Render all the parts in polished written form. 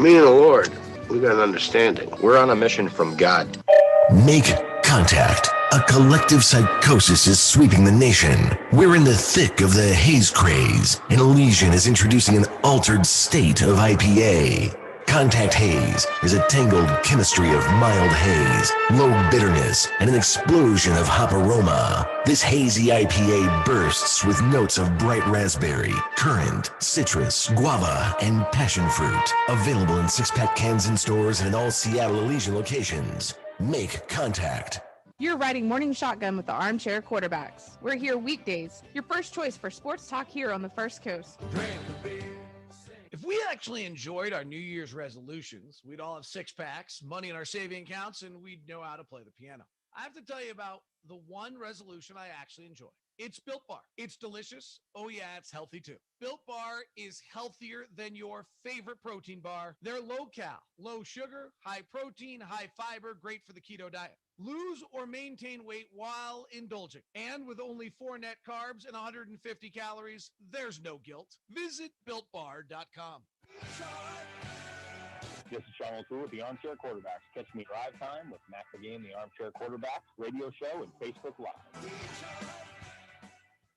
me and the Lord, we got an understanding. We're on a mission from God. Make contact. A collective psychosis is sweeping the nation. We're in the thick of the haze craze, and Elysian is introducing an altered state of IPA. Contact Haze is a tangled chemistry of mild haze, low bitterness, and an explosion of hop aroma. This hazy IPA bursts with notes of bright raspberry, currant, citrus, guava, and passion fruit. Available in 6-pack cans in stores and in all Seattle Elysian locations. Make contact. You're riding Morning Shotgun with the Armchair Quarterbacks. We're here weekdays, your first choice for sports talk here on the First Coast. If we actually enjoyed our New Year's resolutions, we'd all have 6-packs, money in our saving accounts, and we'd know how to play the piano. I have to tell you about the one resolution I actually enjoy. It's Built Bar. It's delicious. Oh, yeah, it's healthy, too. Built Bar is healthier than your favorite protein bar. They're low-cal, low sugar, high protein, high fiber, great for the keto diet. Lose or maintain weight while indulging. And with only 4 net carbs and 150 calories, there's no guilt. Visit BuiltBar.com. This is Sean O'Toole with the Armchair Quarterbacks. Catch me drive time with Matt McGee, the Armchair Quarterbacks radio show and Facebook Live.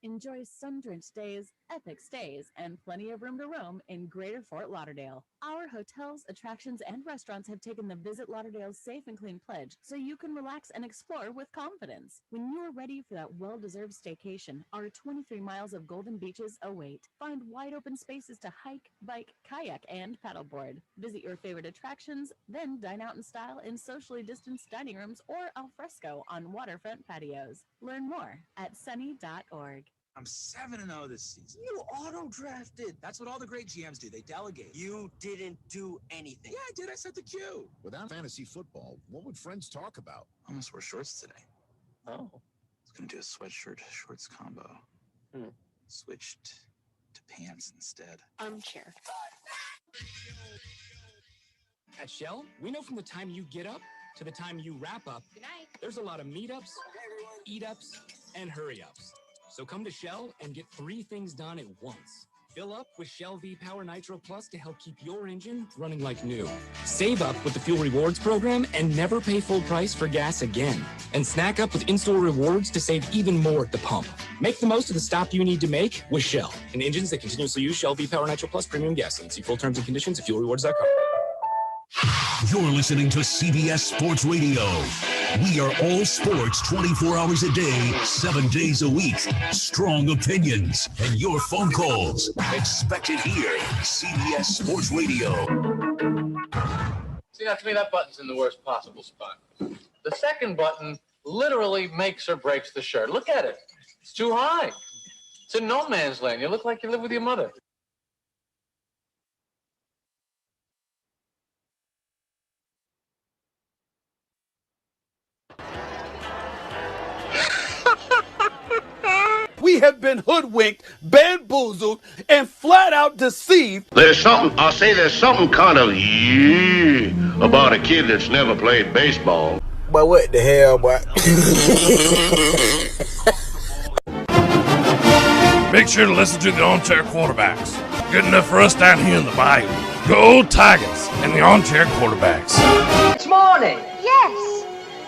Enjoy sun-drenched days, epic stays, and plenty of room to roam in Greater Fort Lauderdale. Our hotels, attractions, and restaurants have taken the Visit Lauderdale's Safe and Clean pledge, so you can relax and explore with confidence. When you are ready for that well-deserved staycation, our 23 miles of golden beaches await. Find wide-open spaces to hike, bike, kayak, and paddleboard. Visit your favorite attractions, then dine out in style in socially distanced dining rooms or al fresco on waterfront patios. Learn more at sunny.org. I'm 7-0 this season. You auto-drafted. That's what all the great GMs do. They delegate. You didn't do anything. Yeah, I did. I set the cue. Without fantasy football, what would friends talk about? I almost wore shorts today. Oh. I was going to do a sweatshirt shorts combo. Switched to pants instead. Armchair. At Shell, we know from the time you get up to the time you wrap up, there's a lot of meetups, eat-ups, and hurry-ups. So come to Shell and get 3 things done at once. Fill up with Shell V-Power Nitro Plus to help keep your engine running like new. Save up with the Fuel Rewards program and never pay full price for gas again. And snack up with in-store rewards to save even more at the pump. Make the most of the stop you need to make with Shell and engines that continuously use Shell V-Power Nitro Plus premium gasoline. See full terms and conditions at fuelrewards.com. You're listening to CBS Sports Radio. We are all sports 24 hours a day, 7 days a week. Strong opinions and your phone calls. Expected here. CBS Sports Radio. See, now to me, that button's in the worst possible spot. The second button literally makes or breaks the shirt. Look at it. It's too high. It's in no man's land. You look like you live with your mother. We have been hoodwinked, bamboozled, and flat out deceived. There's something kind of about a kid that's never played baseball. But what the hell, boy? Make sure to listen to the Armchair Quarterbacks. Good enough for us down here in the bayou. Go Tigers and the Armchair Quarterbacks. It's morning. Yes,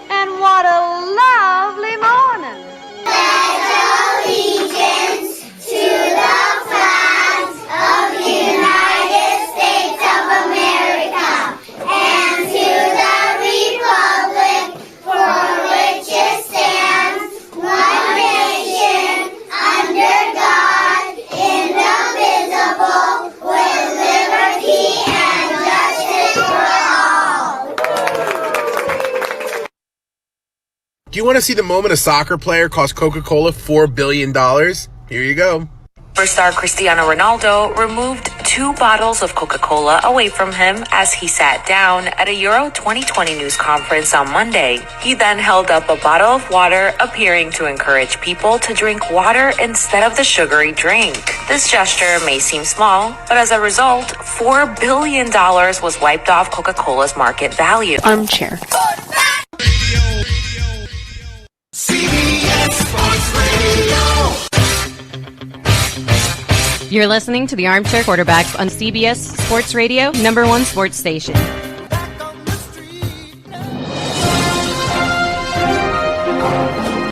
and what a lovely morning. Allegiance to the flag of the United States of America and to the republic for which it stands, one nation, under God, indivisible, with liberty and justice for all. Do you want to see the moment a soccer player cost Coca-Cola $4 billion? Here you go. Superstar Cristiano Ronaldo removed 2 bottles of Coca-Cola away from him as he sat down at a Euro 2020 news conference on Monday. He then held up a bottle of water, appearing to encourage people to drink water instead of the sugary drink. This gesture may seem small, but as a result, $4 billion was wiped off Coca-Cola's market value. Armchair. CBS Sports Radio. You're listening to the Armchair Quarterbacks on CBS Sports Radio, #1 sports station.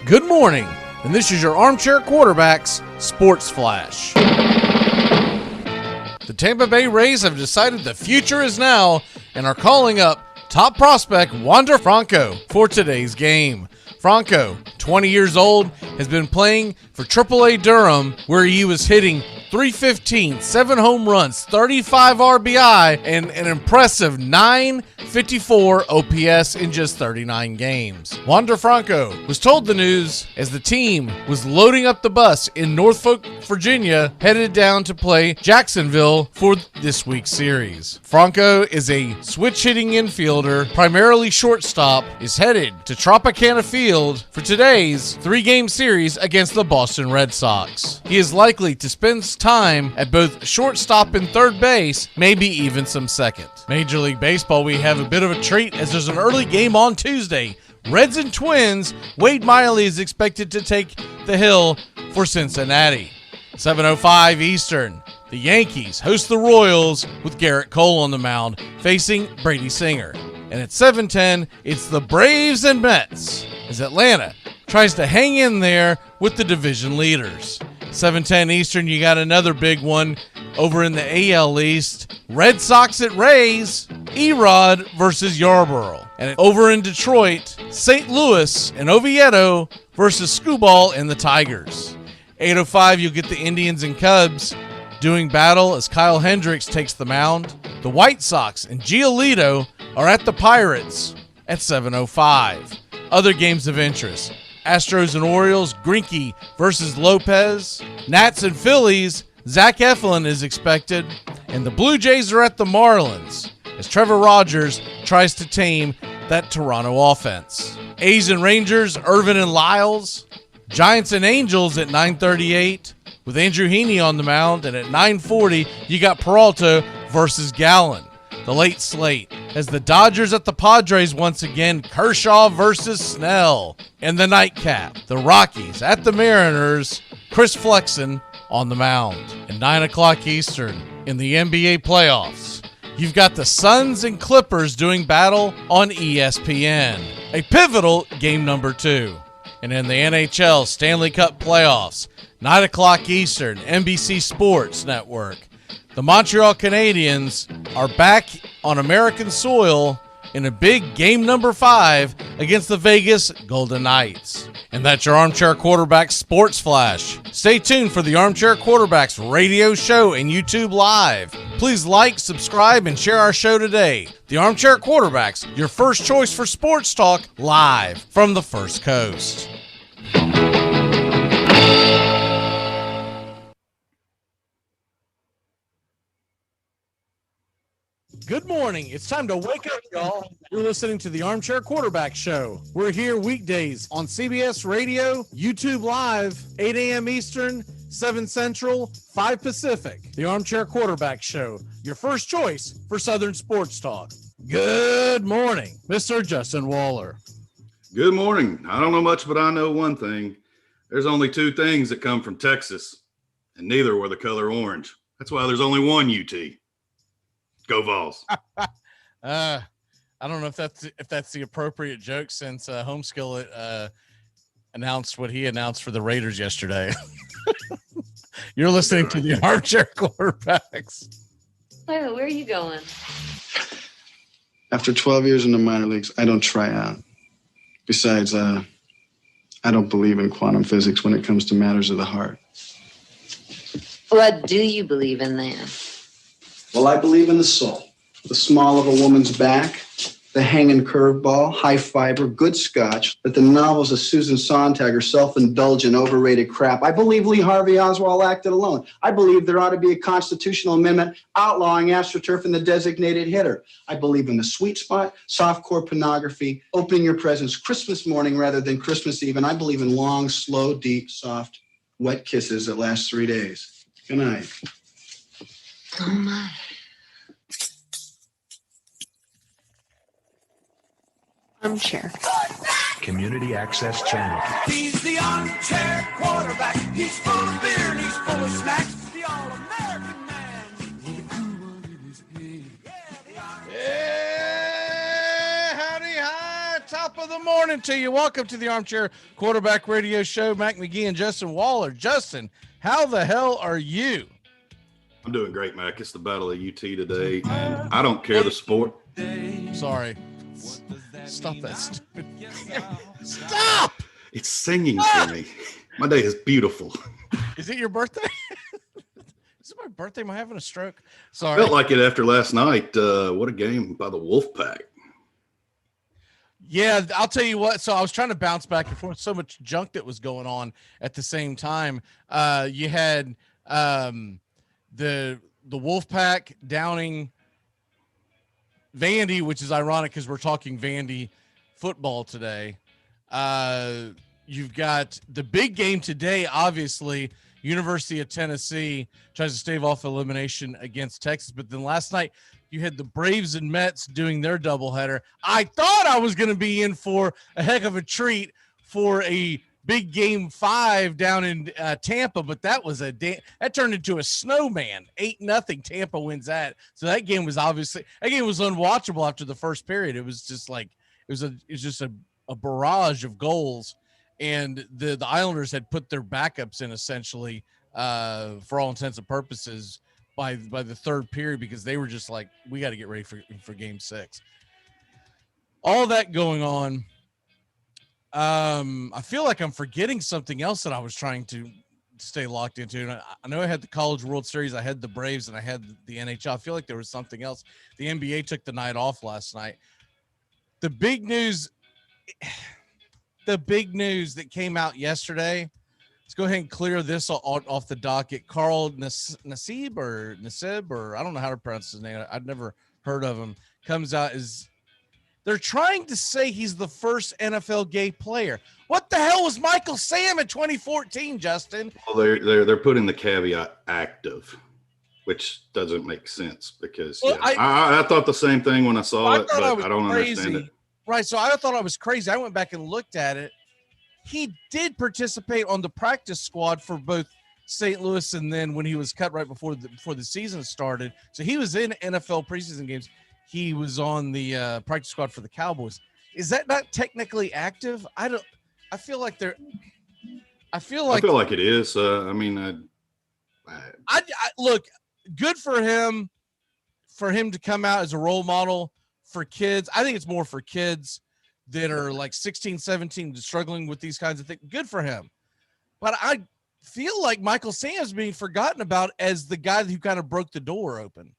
Good morning, and this is your Armchair Quarterbacks Sports Flash. The Tampa Bay Rays have decided the future is now and are calling up top prospect Wander Franco for today's game. Franco, 20 years old, has been playing for AAA Durham, where he was hitting .315, 7 home runs, 35 RBI, and an impressive .954 OPS in just 39 games. Wander Franco was told the news as the team was loading up the bus in Norfolk, Virginia, headed down to play Jacksonville for this week's series. Franco is a switch-hitting infielder, primarily shortstop, is headed to Tropicana Field for today's 3-game series against the Boston Red Sox. He is likely to spend time at both shortstop and third base, maybe even some second. Major League Baseball, we have a bit of a treat as there's an early game on Tuesday. Reds and Twins, Wade Miley is expected to take the hill for Cincinnati. 7:05 Eastern, the Yankees host the Royals with Garrett Cole on the mound, facing Brady Singer. And at 7:10, it's the Braves and Mets, as Atlanta tries to hang in there with the division leaders. 7:10 Eastern, you got another big one over in the AL East. Red Sox at Rays, Erod versus Yarborough. And over in Detroit, St. Louis and Oviedo versus Skubal and the Tigers. 8:05, you'll get the Indians and Cubs doing battle as Kyle Hendricks takes the mound. The White Sox and Giolito are at the Pirates at 7:05. Other games of interest: Astros and Orioles, Greinke versus Lopez. Nats and Phillies, Zach Eflin is expected. And the Blue Jays are at the Marlins as Trevor Rogers tries to tame that Toronto offense. A's and Rangers, Irvin and Lyles. Giants and Angels at 9:38 with Andrew Heaney on the mound. And at 9:40, you got Peralta versus Gallen. The late slate as the Dodgers at the Padres once again, Kershaw versus Snell. And the nightcap, the Rockies at the Mariners, Chris Flexen on the mound. At 9 o'clock Eastern, in the NBA playoffs, you've got the Suns and Clippers doing battle on ESPN. A pivotal game number 2. And in the NHL Stanley Cup playoffs, 9 o'clock Eastern, NBC Sports Network, the Montreal Canadiens are back on American soil in a big game number 5 against the Vegas Golden Knights. And that's your Armchair Quarterbacks Sports Flash. Stay tuned for the Armchair Quarterbacks radio show and YouTube Live. Please like, subscribe, and share our show today. The Armchair Quarterbacks, your first choice for sports talk, live from the First Coast. Good morning. It's time to wake up, y'all. You're listening to the Armchair Quarterback Show. We're here weekdays on CBS Radio, YouTube Live, 8 a.m. Eastern, 7 Central, 5 Pacific. The Armchair Quarterback Show, your first choice for Southern sports talk. Good morning, Mr. Justin Waller. Good morning. I don't know much, but I know one thing. There's only 2 things that come from Texas, and neither were the color orange. That's why there's only one UT. Go Vols. I don't know if that's the appropriate joke since Homeskill announced what he announced for the Raiders yesterday. You're listening to the Armchair Quarterbacks. Where are you going? After 12 years in the minor leagues, I don't try out. Besides, I don't believe in quantum physics when it comes to matters of the heart. What do you believe in then? Well, I believe in the soul, the small of a woman's back, the hanging curveball, high fiber, good scotch, that the novels of Susan Sontag are self-indulgent, overrated crap. I believe Lee Harvey Oswald acted alone. I believe there ought to be a constitutional amendment outlawing AstroTurf and the designated hitter. I believe in the sweet spot, softcore pornography, opening your presents Christmas morning rather than Christmas Eve, and I believe in long, slow, deep, soft, wet kisses that last 3 days. Good night. Oh, my. Armchair. Community Access Channel. He's the armchair quarterback. He's full of beer and he's full of snacks. The all-American the morning to you. Welcome to the Armchair Quarterback Radio Show. Mac McGee and Justin Waller. Justin, how the hell are you? I'm doing great, Mac. It's the Battle of UT today, and I don't care the sport. Sorry. Stop that stupid. Stop! It's singing for me. My day is beautiful. Is it your birthday? Is it my birthday? Am I having a stroke? Sorry. Felt like it after last night. What a game by the Wolfpack. Yeah, I'll tell you what. So I was trying to bounce back and forth. So much junk that was going on at the same time. You had the Wolfpack downing Vandy, which is ironic because we're talking Vandy football today. You've got the big game today, obviously. University of Tennessee tries to stave off elimination against Texas. But then last night, you had the Braves and Mets doing their doubleheader. I thought I was going to be in for a heck of a treat for a big game 5 down in Tampa, but that turned into a snowman. 8-0 Tampa wins that. So that game was unwatchable after the first period. It was just like it was just a barrage of goals, and the Islanders had put their backups in essentially for all intents and purposes by the third period because they were just like, we got to get ready for game 6. All that going on. I feel like I'm forgetting something else that I was trying to stay locked into. And I know I had the College World Series, I had the Braves, and I had the NHL. I feel like there was something else. The NBA took the night off last night. The big news that came out yesterday, let's go ahead and clear this off the docket. Carl Nassib, or I don't know how to pronounce his name. I'd never heard of him. Comes out is they're trying to say he's the first NFL gay player. What the hell was Michael Sam in 2014, Justin? Well, they're putting the caveat active, which doesn't make sense because I thought the same thing when I saw it, but I don't understand it. Right, so I thought I was crazy. I went back and looked at it. He did participate on the practice squad for both St. Louis and then when he was cut right before the season started. So he was in NFL preseason games. He was on the practice squad for the Cowboys. Is that not technically active? I feel like it is. I look, good for him to come out as a role model for kids. I think it's more for kids that are like 16, 17, struggling with these kinds of things. Good for him. But I feel like Michael Sam's being forgotten about as the guy who kind of broke the door open.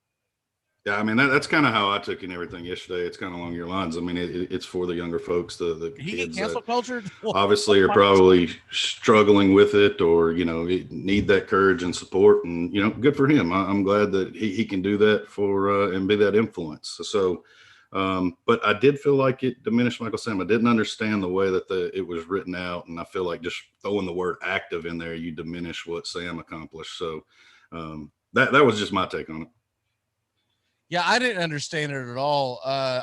Yeah, I mean, that's kind of how I took in everything yesterday. It's kind of along your lines. I mean, it's for the younger folks, the kids cancel cultured? Obviously are probably struggling with it or, need that courage and support. And, good for him. I'm glad that he can do that and be that influence. So, but I did feel like it diminished Michael Sam. I didn't understand the way that it was written out. And I feel like just throwing the word active in there, you diminish what Sam accomplished. So that was just my take on it. Yeah, I didn't understand it at all. I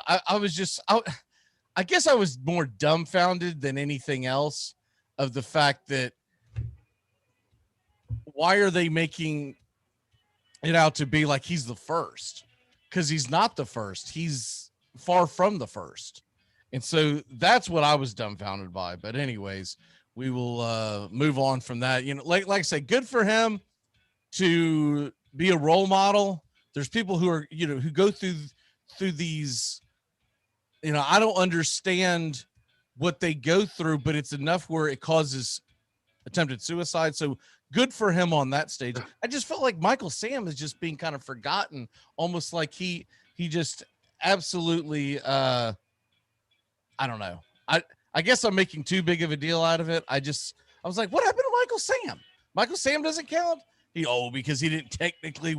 guess I was more dumbfounded than anything else of the fact that why are they making it out to be like he's the first? Because he's not the first. He's far from the first. And so that's what I was dumbfounded by. But anyways, we will move on from that. Like I said, good for him to be a role model. There's people who are, who go through these, I don't understand what they go through, but it's enough where it causes attempted suicide. So good for him on that stage. I just felt like Michael Sam is just being kind of forgotten, almost like he just absolutely, I don't know. I guess I'm making too big of a deal out of it. I was like, what happened to Michael Sam? Michael Sam doesn't count? Because he didn't technically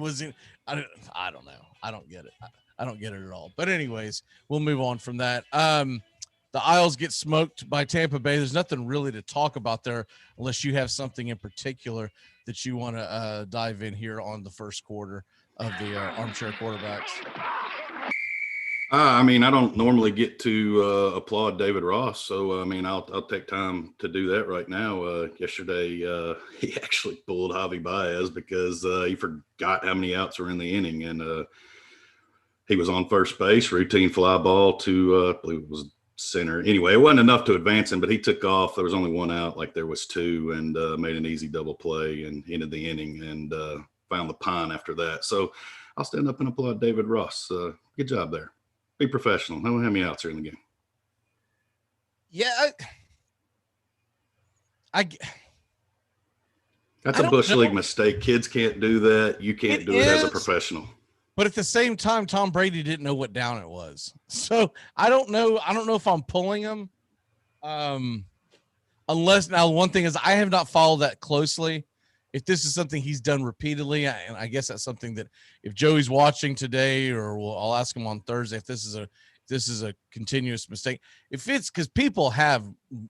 I don't know. I don't get it. I don't get it at all. But anyways, we'll move on from that. The Isles get smoked by Tampa Bay. There's nothing really to talk about there unless you have something in particular that you want to dive in here on the first quarter of the Armchair Quarterbacks. I don't normally get to applaud David Ross, so I'll take time to do that right now. Yesterday, he actually pulled Javi Baez because he forgot how many outs were in the inning, and he was on first base, routine fly ball to I believe it was center. Anyway, it wasn't enough to advance him, but he took off. There was only one out, like there was two, and made an easy double play and ended the inning and found the pine after that. So I'll stand up and applaud David Ross. Good job there. Be professional. How many outs are in the game? Yeah. That's a Bush League mistake. Kids can't do that. You can't do it as a professional. But at the same time, Tom Brady didn't know what down it was. So I don't know. I don't know if I'm pulling him. Unless now one thing is I have not followed that closely. If this is something he's done repeatedly, and I guess that's something that if Joey's watching today, or I'll ask him on Thursday if this is a continuous mistake. If it's because people have,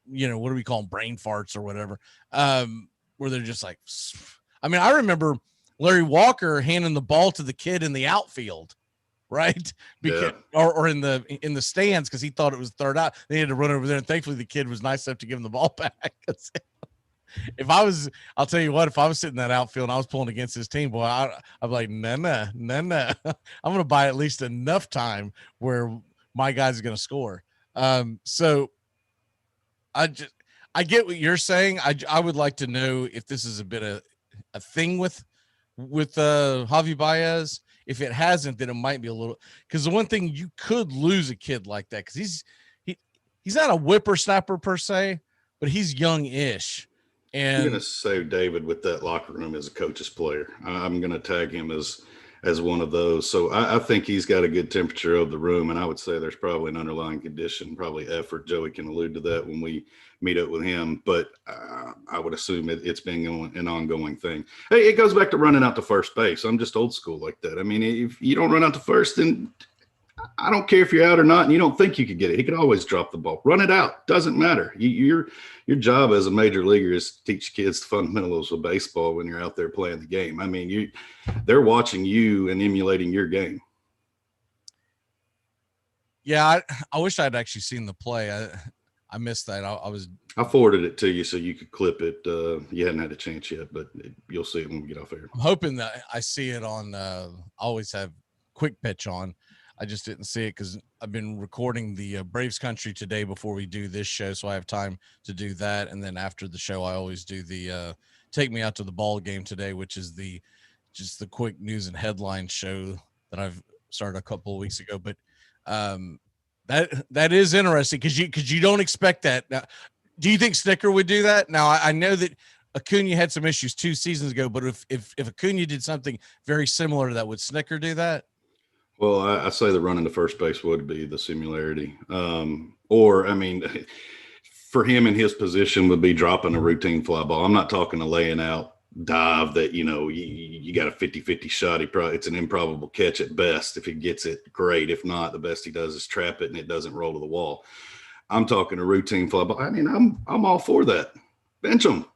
what do we call them, brain farts or whatever, where they're just like, I mean, I remember Larry Walker handing the ball to the kid in the outfield, right? Because, or in the stands because he thought it was third out. They had to run over there, and thankfully the kid was nice enough to give him the ball back. I'll tell you what, if I was sitting in that outfield and I was pulling against his team, boy, I'm like, no. I'm going to buy at least enough time where my guy's going to score. So I get what you're saying. I would like to know if this is a bit of a thing with Javi Baez. If it hasn't, then it might be a little, because the one thing you could lose a kid like that, because he's not a whippersnapper per se, but he's young-ish. And I'm going to say David with that locker room as a coach's player. I'm going to tag him as one of those. So I think he's got a good temperature of the room, and I would say there's probably an underlying condition, probably effort. Joey can allude to that when we meet up with him, but I would assume it's been an ongoing thing. Hey, it goes back to running out to first base. I'm just old school like that. I mean, if you don't run out to first, then I don't care if you're out or not and you don't think you could get it. He could always drop the ball. Run it out. Doesn't matter. Your job as a major leaguer is to teach kids the fundamentals of baseball when you're out there playing the game. I mean, they're watching you and emulating your game. Yeah, I wish I'd actually seen the play. I missed that. I forwarded it to you so you could clip it. You hadn't had a chance yet, but you'll see it when we get off air. I'm hoping that I see it on. I always have Quick Pitch on. I just didn't see it because I've been recording the Braves Country today before we do this show, so I have time to do that. And then after the show, I always do the Take Me Out to the Ball Game today, which is just the quick news and headline show that I've started a couple of weeks ago. But that is interesting because you don't expect that. Now, do you think Snicker would do that? Now I know that Acuna had some issues 2 seasons ago, but if Acuna did something very similar to that, would Snicker do that? Well, I say the running to first base would be the similarity. Or, I mean, for him in his position would be dropping a routine fly ball. I'm not talking a laying out dive that, you got a 50-50 shot. It's an improbable catch at best. If he gets it, great. If not, the best he does is trap it and it doesn't roll to the wall. I'm talking a routine fly ball. I mean, I'm all for that. Bench them.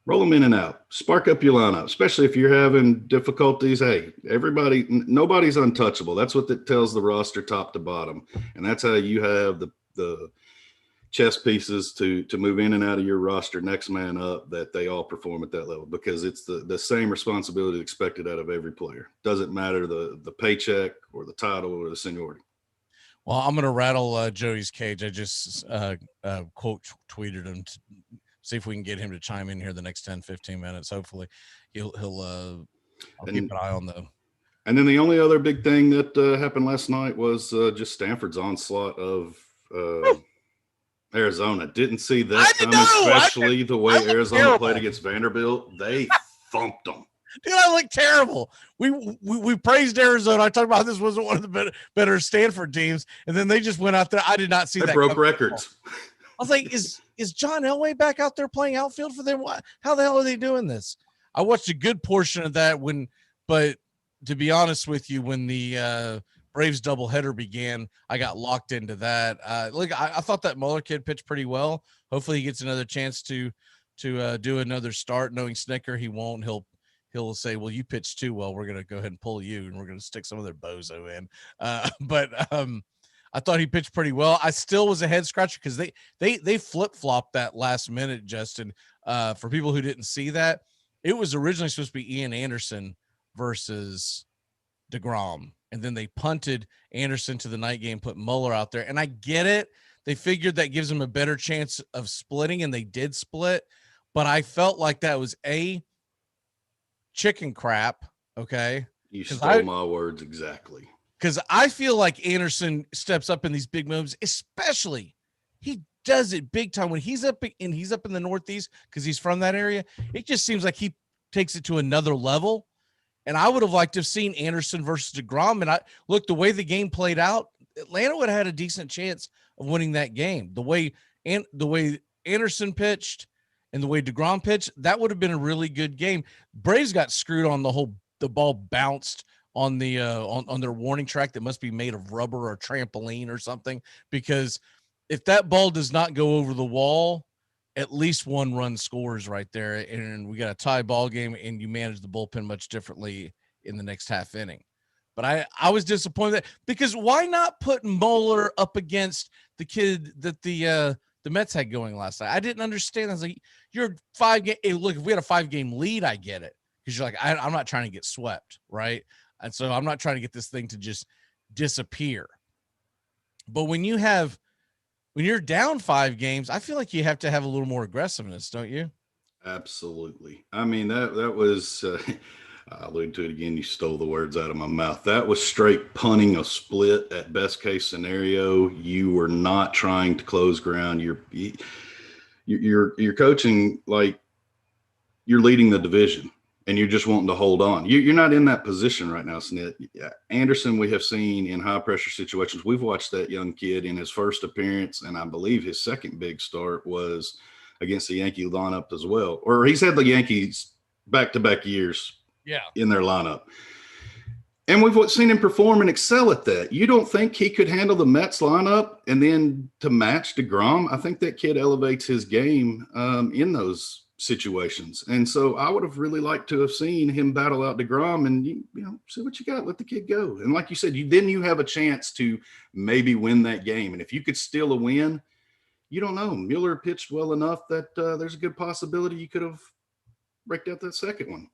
Roll them in and out. Spark up your lineup, especially if you're having difficulties. Hey, nobody's untouchable. That's what that tells the roster top to bottom. And that's how you have the chess pieces to move in and out of your roster, next man up, that they all perform at that level, because it's the same responsibility expected out of every player. Doesn't matter the paycheck or the title or the seniority. Well, I'm going to rattle Joey's cage. I just quote tweeted him to see if we can get him to chime in here the next 10, 15 minutes. Hopefully I'll keep an eye on them. And then the only other big thing that happened last night was just Stanford's onslaught of Arizona. Didn't see that coming, especially the way Arizona played against Vanderbilt. They thumped them. Dude, I look terrible. We praised Arizona. I talked about this wasn't one of the better Stanford teams, and then they just went out there. I did not see that. They broke records. I was like, is John Elway back out there playing outfield for them? How the hell are they doing this? I watched a good portion of that but to be honest with you, when the Braves doubleheader began, I got locked into that. I thought that Mueller kid pitched pretty well. Hopefully he gets another chance to do another start. Knowing Snicker, he won't. He'll say, well, you pitched too well. We're going to go ahead and pull you, and we're going to stick some other bozo in. I thought he pitched pretty well. I still was a head scratcher because they flip-flopped that last minute, Justin. For people who didn't see that, it was originally supposed to be Ian Anderson versus DeGrom. and then they punted Anderson to the night game, put Mueller out there. And I get it. They figured that gives them a better chance of splitting, and they did split. But I felt like that was chicken crap. Okay. You stole my words exactly. Because I feel like Anderson steps up in these big moves, especially he does it big time when he's up in the Northeast because he's from that area. It just seems like he takes it to another level. And I would have liked to have seen Anderson versus DeGrom. And the way the game played out, Atlanta would have had a decent chance of winning that game. The way Anderson pitched and the way DeGrom pitched, that would have been a really good game. Braves got screwed on the ball bounced on the on their warning track that must be made of rubber or trampoline or something, because if that ball does not go over the wall, at least one run scores right there, and we got a tie ball game, and you manage the bullpen much differently in the next half inning. But I was disappointed because why not put Mueller up against the kid that the Mets had going last night? I didn't understand. I was like, you're 5 game. Hey, look, if we had a 5-game lead, I get it, because you're like, I'm not trying to get swept, right? And so I'm not trying to get this thing to just disappear. But when you're down 5 games, I feel like you have to have a little more aggressiveness, don't you? Absolutely. I mean, that was, I alluded to it again. You stole the words out of my mouth. That was straight punting a split at best case scenario. You were not trying to close ground. You're coaching like you're leading the division, and you're just wanting to hold on. You're not in that position right now, Snit. Anderson, we have seen in high-pressure situations. We've watched that young kid in his first appearance, and I believe his second big start was against the Yankee lineup as well. Or he's had the Yankees back-to-back years in their lineup. And we've seen him perform and excel at that. You don't think he could handle the Mets lineup and then to match DeGrom? I think that kid elevates his game in those situations. And so I would have really liked to have seen him battle out DeGrom and, see what you got, let the kid go. And like you said, then you have a chance to maybe win that game. And if you could steal a win, you don't know. Mueller pitched well enough that there's a good possibility you could have raked out that second one.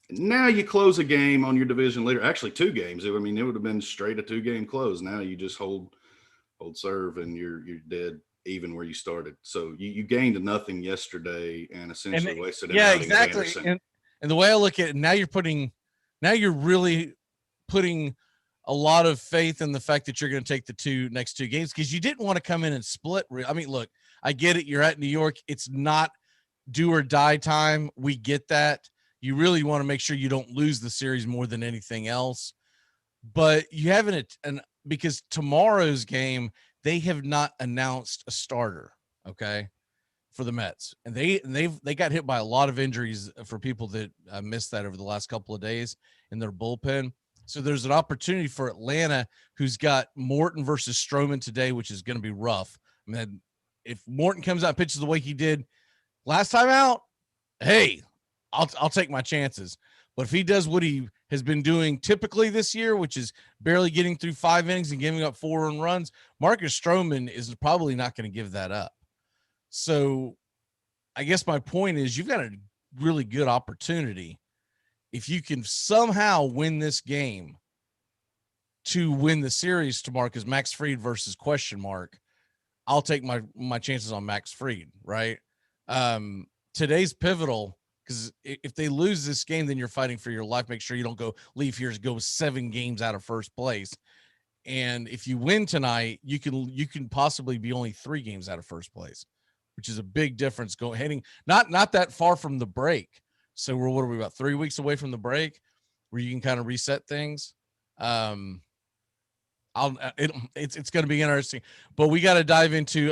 Now you close a game on your division leader, actually 2 games. I mean, it would have been straight a 2-game close. Now you just hold serve and you're dead even where you started. So you gained nothing yesterday and essentially wasted it. Yeah, exactly. And the way I look at it, now you're really putting a lot of faith in the fact that you're going to take the next 2 games, because you didn't want to come in and split. I mean, look, I get it. You're at New York. It's not do or die time. We get that. You really want to make sure you don't lose the series more than anything else. But you haven't, because tomorrow's game, they have not announced a starter, okay, for the Mets. And they got hit by a lot of injuries for people that missed that over the last couple of days in their bullpen. So there's an opportunity for Atlanta, who's got Morton versus Stroman today, which is going to be rough. I mean, if Morton comes out and pitches the way he did last time out, hey, I'll take my chances. But if he does what he has been doing typically this year, which is barely getting through 5 innings and giving up 4 earned runs, Marcus Stroman is probably not going to give that up. So I guess my point is you've got a really good opportunity if you can somehow win this game to win the series tomorrow, because Max Fried versus question mark. I'll take my chances on Max Fried, right? Today's pivotal, because if they lose this game, then you're fighting for your life. Make sure you don't leave here to go 7 games out of first place. And if you win tonight, you can possibly be only 3 games out of first place, which is a big difference heading not that far from the break. So what are we, about 3 weeks away from the break where you can kind of reset things? It's going to be interesting, but we got to dive into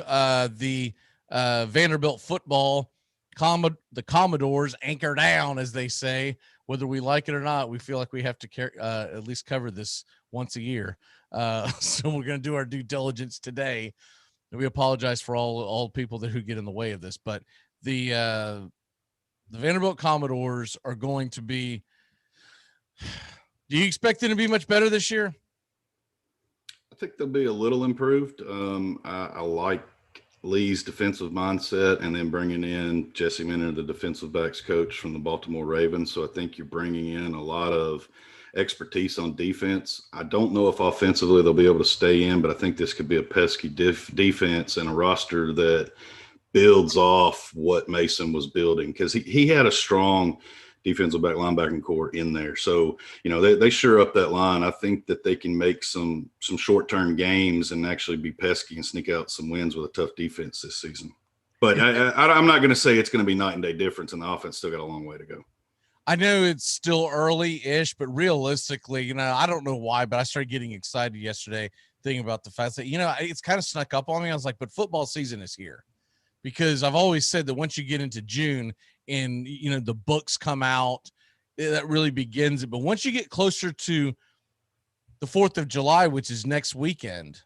the Vanderbilt football. The Commodores anchor down, as they say. Whether we like it or not, we feel like we have to at least cover this once a year. So we're going to do our due diligence today. And we apologize for all people who get in the way of this, but the Vanderbilt Commodores are going to be. Do you expect them to be much better this year? I think they'll be a little improved. I like Lee's defensive mindset, and then bringing in Jesse Minter, the defensive backs coach from the Baltimore Ravens. So I think you're bringing in a lot of expertise on defense. I don't know if offensively they'll be able to stay in, but I think this could be a pesky defense and a roster that builds off what Mason was building, because he had a strong defensive back linebacking core in there. So, they sure up that line. I think that they can make some short-term games and actually be pesky and sneak out some wins with a tough defense this season. But I'm not going to say it's going to be night and day difference, and the offense still got a long way to go. I know it's still early-ish, but realistically, I don't know why, but I started getting excited yesterday thinking about the fact that, it's kind of snuck up on me. I was like, but football season is here. Because I've always said that once you get into June and, the books come out, that really begins it. But once you get closer to the 4th of July, which is next weekend,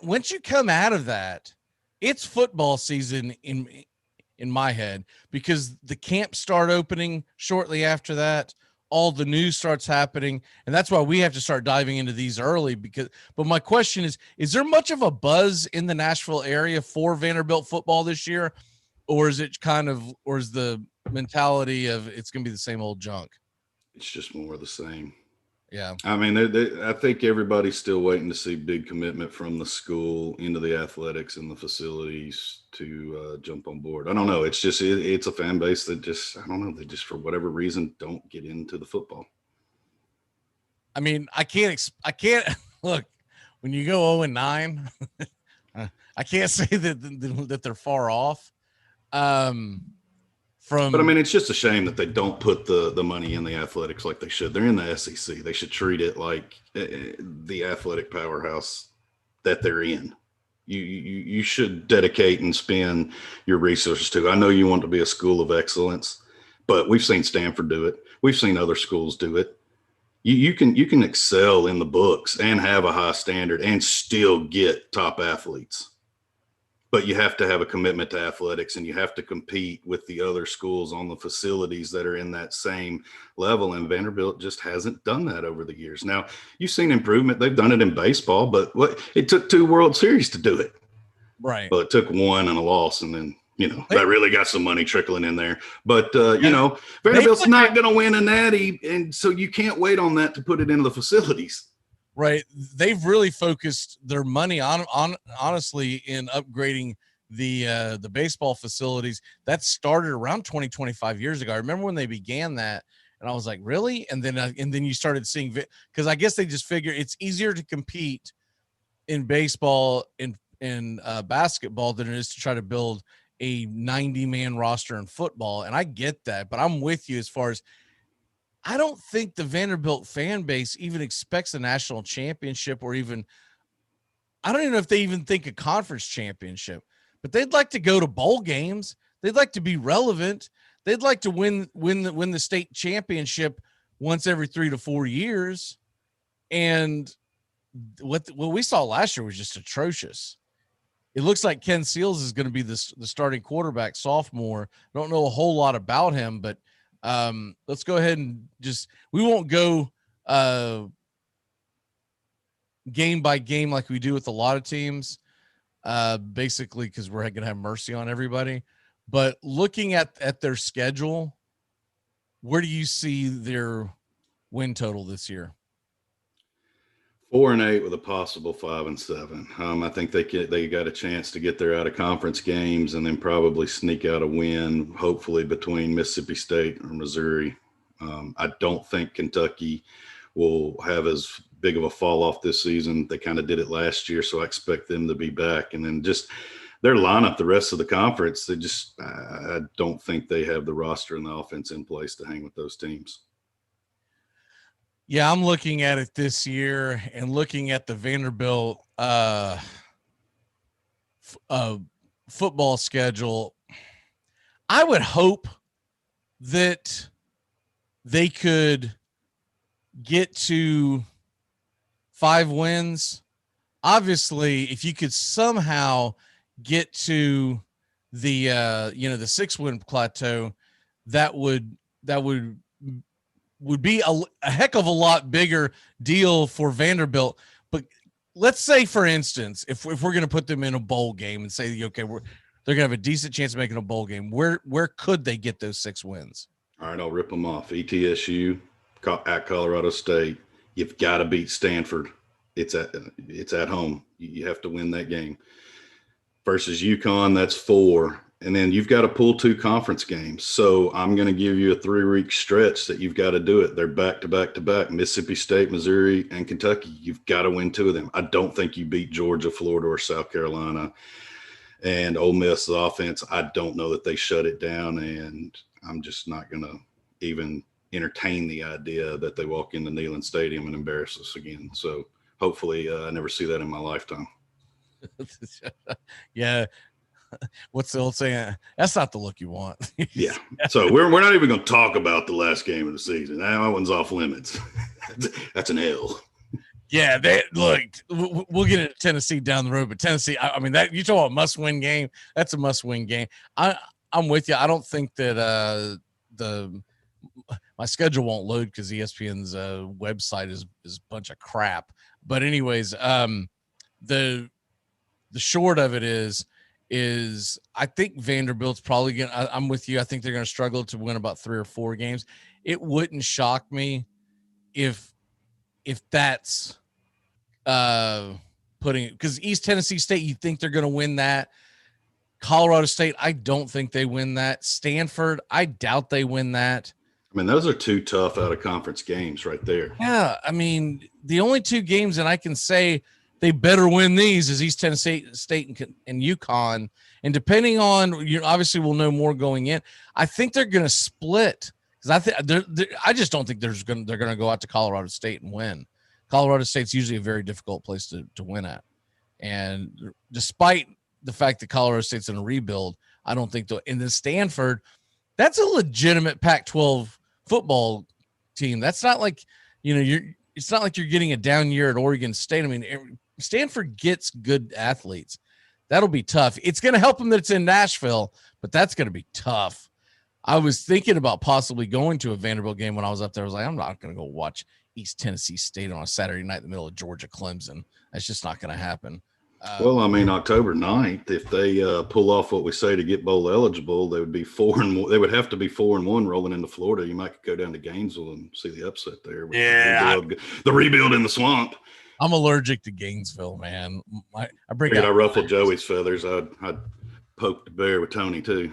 once you come out of that, it's football season in my head, because the camps start opening shortly after that. All the news starts happening, and that's why we have to start diving into these early. But my question is there much of a buzz in the Nashville area for Vanderbilt football this year, or is the mentality of it's going to be the same old junk? It's just more of the same. Yeah. I mean, I think everybody's still waiting to see big commitment from the school into the athletics and the facilities to jump on board. I don't know. It's just, it's a fan base that just, I don't know, they just, for whatever reason, don't get into the football. I mean, I can't look, when you go 0-9, I can't say that they're far off. But I mean, it's just a shame that they don't put the money in the athletics like they should. They're in the SEC. They should treat it like the athletic powerhouse that they're in. You should dedicate and spend your resources to. I know you want to be a school of excellence, but we've seen Stanford do it. We've seen other schools do it. You can excel in the books and have a high standard and still get top athletes. But you have to have a commitment to athletics, and you have to compete with the other schools on the facilities that are in that same level. And Vanderbilt just hasn't done that over the years. Now, you've seen improvement. They've done it in baseball, but it took 2 World Series to do it. Right. Well, it took 1 and a loss, and then, that really got some money trickling in there. But, Vanderbilt's not going to win a natty, and so you can't wait on that to put it into the facilities. Right. They've really focused their money on honestly in upgrading the baseball facilities. That started around 25 years ago. I remember when they began that, and I was like, really? And then you started seeing, because I guess they just figure it's easier to compete in baseball and basketball than it is to try to build a 90-man roster in football. And I get that, but I'm with you as far as, I don't think the Vanderbilt fan base even expects a national championship, or even, I don't even know if they even think a conference championship, but they'd like to go to bowl games. They'd like to be relevant. They'd like to win the state championship once every 3 to 4 years. And what we saw last year was just atrocious. It looks like Ken Seals is going to be the starting quarterback, sophomore. I don't know a whole lot about him, but let's go ahead and we won't go game by game like we do with a lot of teams, basically because we're going to have mercy on everybody. But looking at their schedule, where do you see their win total this year? 4-8 with a possible 5-7. I think they got a chance to get their out of conference games and then probably sneak out a win, hopefully between Mississippi State or Missouri. I don't think Kentucky will have as big of a fall off this season. They kind of did it last year, so I expect them to be back. And then just their lineup, the rest of the conference, I don't think they have the roster and the offense in place to hang with those teams. Yeah, I'm looking at it this year and looking at the Vanderbilt football schedule. I would hope that they could get to 5 wins. Obviously, if you could somehow get to the 6-win plateau, that would be a heck of a lot bigger deal for Vanderbilt. But let's say, for instance, if we're going to put them in a bowl game and say, okay, they're going to have a decent chance of making a bowl game, where could they get those 6 wins? All right, I'll rip them off. ETSU, at Colorado State. You've got to beat Stanford. It's at home. You have to win that game. Versus UConn, that's 4. And then you've got to pull 2 conference games. So I'm going to give you a 3-week stretch that you've got to do it. They're back to back to back. Mississippi State, Missouri, and Kentucky. You've got to win 2 of them. I don't think you beat Georgia, Florida, or South Carolina. And Ole Miss's offense, I don't know that they shut it down. And I'm just not going to even entertain the idea that they walk into Neyland Stadium and embarrass us again. So hopefully I never see that in my lifetime. Yeah. What's the old saying? That's not the look you want. Yeah. So we're not even going to talk about the last game of the season. That one's off limits. That's an L. Yeah. We'll get into Tennessee down the road, but Tennessee, I mean, that you talk about must-win game. That's a must-win game. I'm with you. I don't think that my schedule won't load because ESPN's website is a bunch of crap. But anyways, the short of it is I think Vanderbilt's probably going to – I'm with you. I think they're going to struggle to win about 3 or 4 games. It wouldn't shock me if that's putting – because East Tennessee State, you think they're going to win that. Colorado State, I don't think they win that. Stanford, I doubt they win that. I mean, those are 2 tough out-of-conference games right there. Yeah, I mean, the only 2 games that I can say – they better win these is East Tennessee State and UConn. And depending on, you obviously will know more going in. I think they're going to split because I just don't think they're going to go out to Colorado State and win. Colorado State's usually a very difficult place to win at. And despite the fact that Colorado State's in a rebuild, I don't think – and then Stanford, that's a legitimate Pac-12 football team. That's not like, it's not like you're getting a down year at Oregon State. I mean, Stanford gets good athletes. That'll be tough. It's going to help them that it's in Nashville, but that's going to be tough. I was thinking about possibly going to a Vanderbilt game when I was up there. I was like, I'm not going to go watch East Tennessee State on a Saturday night in the middle of Georgia Clemson. That's just not going to happen. Well, I mean, October 9th, if they pull off what we say to get bowl eligible, they would be 4-1. They would have to be 4-1 rolling into Florida. You might go down to Gainesville and see the upset there. Yeah, the rebuild in the swamp. I'm allergic to Gainesville, man. I ruffled Joey's feathers. I'd poke the bear with Tony too.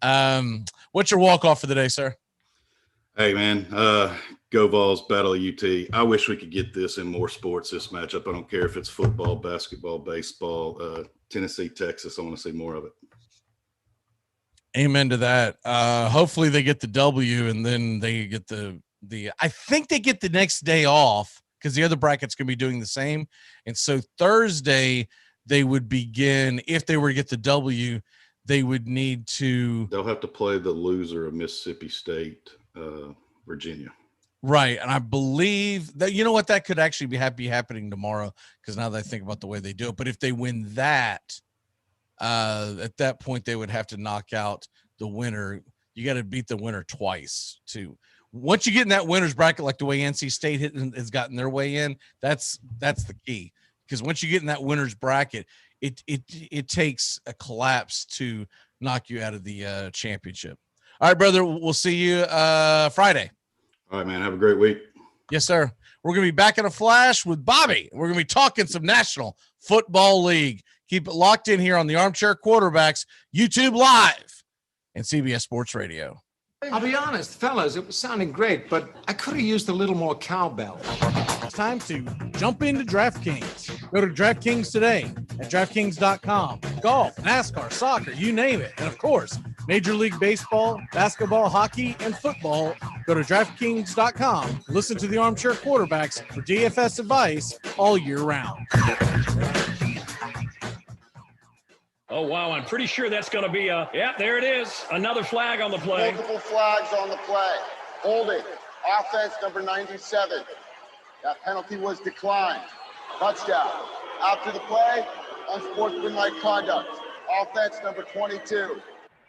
What's your walk off for the day, sir? Hey, man, go Vols, battle of UT. I wish we could get this in more sports, this matchup. I don't care if it's football, basketball, baseball, Tennessee, Texas. I want to see more of it. Amen to that. Hopefully they get the W and then they get the I think they get the next day off because the other bracket's going to be doing the same. And so Thursday they would begin, if they were to get the W, they would need to. They'll have to play the loser of Mississippi State, Virginia. Right. And I believe that, you know what, that could actually be happening tomorrow because now that I think about the way they do it. But if they win that, at that point, they would have to knock out the winner. You got to beat the winner twice, too. Once you get in that winner's bracket, like the way NC State has gotten their way in, that's the key. Because once you get in that winner's bracket, it takes a collapse to knock you out of the championship. All right, brother. We'll see you Friday. All right, man. Have a great week. Yes, sir. We're going to be back in a flash with Bobby. We're going to be talking some National Football League. Keep it locked in here on the Armchair Quarterbacks, YouTube Live, and CBS Sports Radio. I'll be honest, fellas, it was sounding great, but I could have used a little more cowbell. It's time to jump into DraftKings. Go to DraftKings today at DraftKings.com. Golf, NASCAR, soccer, you name it. And, of course, Major League Baseball, basketball, hockey, and football. Go to DraftKings.com. Listen to the Armchair Quarterbacks for DFS advice all year round. Oh, wow. I'm pretty sure that's going to be there it is. Another flag on the play. Multiple flags on the play. Holding. Offense number 97. That penalty was declined. Touchdown. After the play, unsportsmanlike conduct. Offense number 22.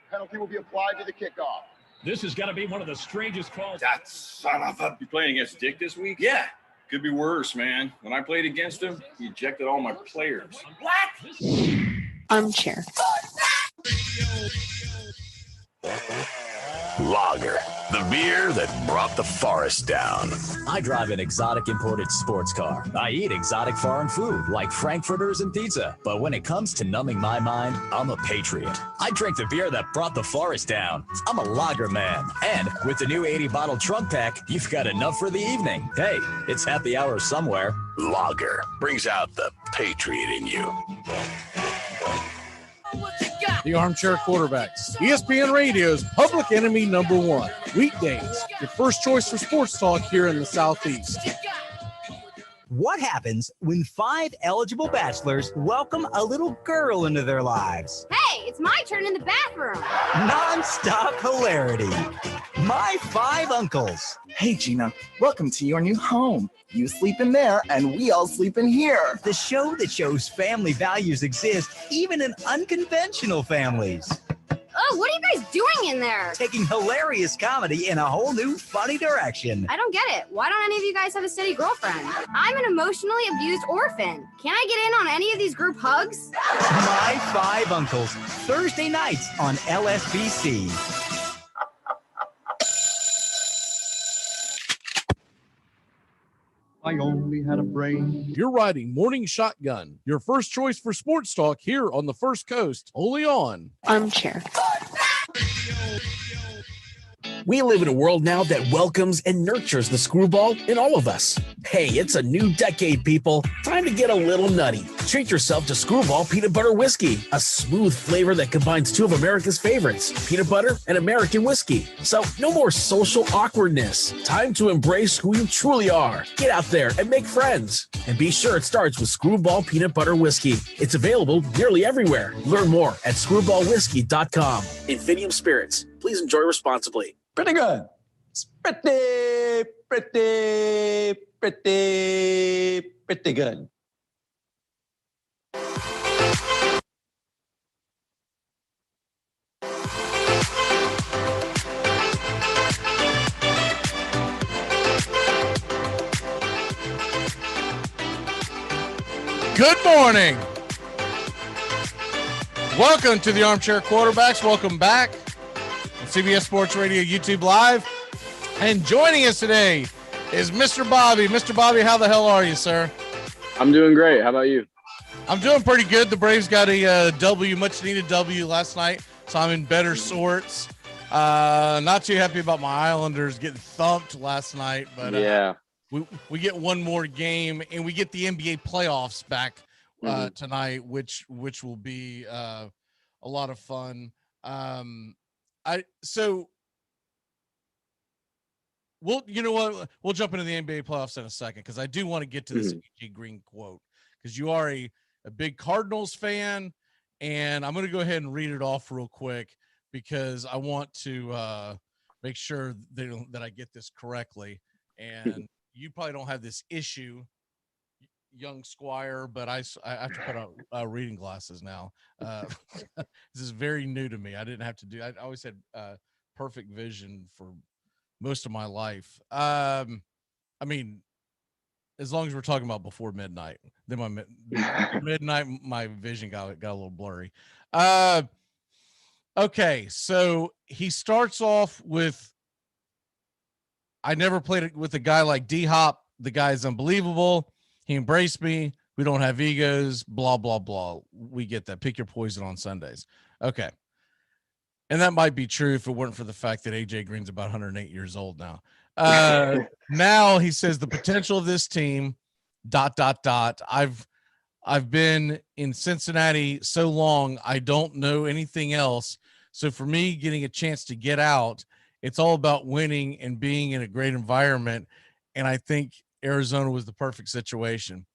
Penalty will be applied to the kickoff. This is going to be one of the strangest calls. That son of a... You playing against Dick this week? Yeah. Could be worse, man. When I played against him, he ejected all my players. Armchair. Lager, the beer that brought the forest down. I drive an exotic imported sports car. I eat exotic foreign food like frankfurters and pizza. But when it comes to numbing my mind, I'm a patriot. I drink the beer that brought the forest down. I'm a lager man. And with the new 80-bottle trunk pack, you've got enough for the evening. Hey, it's happy hour somewhere. Lager brings out the patriot in you. The Armchair Quarterbacks, ESPN Radio's public enemy number one. Weekdays, your first choice for sports talk here in the Southeast. What happens when 5 eligible bachelors welcome a little girl into their lives? Hey, it's my turn in the bathroom. Non-stop hilarity. My 5 uncles. Hey, Gina, welcome to your new home. You sleep in there, and we all sleep in here. The show that shows family values exist even in unconventional families. Oh, what are you guys doing in there? Taking hilarious comedy in a whole new funny direction. I don't get it. Why don't any of you guys have a steady girlfriend? I'm an emotionally abused orphan. Can I get in on any of these group hugs? My 5 uncles, Thursday nights on LSBC. I only had a brain. You're riding Morning Shotgun, your first choice for sports talk here on the First Coast, only on Armchair. We live in a world now that welcomes and nurtures the screwball in all of us. Hey, it's a new decade, people. Time to get a little nutty. Treat yourself to Screwball Peanut Butter Whiskey, a smooth flavor that combines 2 of America's favorites, peanut butter and American whiskey. So no more social awkwardness. Time to embrace who you truly are. Get out there and make friends. And be sure it starts with Screwball Peanut Butter Whiskey. It's available nearly everywhere. Learn more at screwballwhiskey.com. Infinium Spirits. Please enjoy responsibly. Pretty good. It's pretty good. Good morning. Welcome to the Armchair Quarterbacks. Welcome back on CBS Sports Radio YouTube Live. And joining us today is Mr. Bobby. Mr. Bobby, how the hell are you, sir? I'm doing great. How about you? I'm doing pretty good. The Braves got a W, much needed W last night, so I'm in better sorts. Not too happy about my Islanders getting thumped last night, but yeah. We get one more game, and we get the NBA playoffs back tonight, which will be a lot of fun. You know what? We'll jump into the NBA playoffs in a second because I do want to get to this AJ Green quote because you are a big Cardinals fan, and I'm going to go ahead and read it off real quick because I want to make sure that I get this correctly. And you probably don't have this issue, young Squire, but I have to put on reading glasses now. This is very new to me. I didn't have to do. I always had perfect vision for most of my life. I mean, as long as we're talking about before midnight, then my midnight, my vision got a little blurry. Okay, so he starts off with, I never played it with a guy like D-Hop. The guy is unbelievable. He embraced me. We don't have egos, blah, blah, blah. We get that. Pick your poison on Sundays. Okay. And that might be true if it weren't for the fact that AJ Green's about 108 years old now. Now he says the potential of this team, ... I've been in Cincinnati so long, I don't know anything else. So for me, getting a chance to get out, it's all about winning and being in a great environment. And I think Arizona was the perfect situation.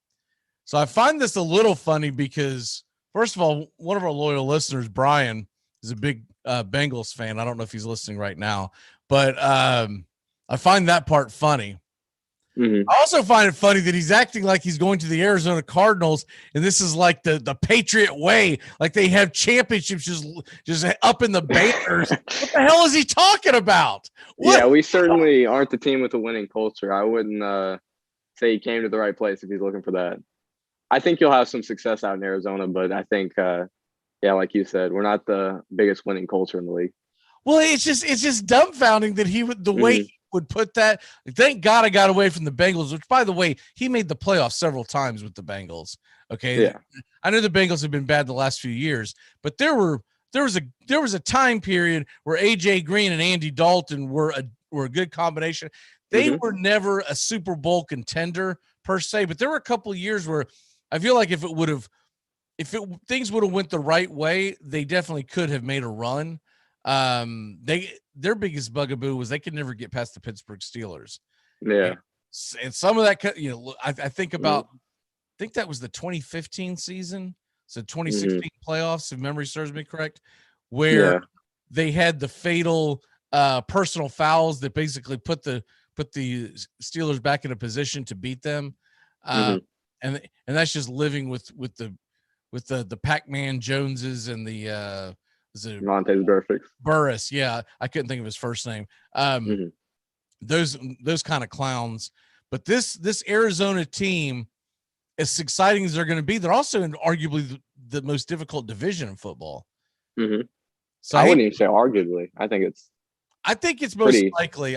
So I find this a little funny because, first of all, one of our loyal listeners, Brian, is a big Bengals fan. I don't know if he's listening right now, but I find that part funny. I also find it funny that he's acting like he's going to the Arizona Cardinals, and this is like the Patriot way, like they have championships just up in the banners. What the hell is he talking about? What? Yeah, we certainly aren't the team with a winning culture. I wouldn't say he came to the right place if he's looking for that. I think you'll have some success out in Arizona, but I think, like you said, we're not the biggest winning culture in the league. Well, it's just dumbfounding that he would the way he would put that. Thank God I got away from the Bengals, which, by the way, he made the playoffs several times with the Bengals. Okay, Yeah. I know the Bengals have been bad the last few years, but there was a time period where AJ Green and Andy Dalton were a good combination. They were never a Super Bowl contender per se, but there were a couple of years where I feel like if things would have went the right way, they definitely could have made a run. Their biggest bugaboo was they could never get past the Pittsburgh Steelers. Yeah. And some of that, I think about, I think that was the 2015 season. So 2016 playoffs, if memory serves me correct, where they had the fatal personal fouls that basically put the Steelers back in a position to beat them. And that's just living with the Pac-Man Joneses and the Montez Burris. Yeah, I couldn't think of his first name. Those kind of clowns. But this Arizona team, as exciting as they're going to be, they're also in arguably the most difficult division in football. So I wouldn't even say arguably. I think it's most likely.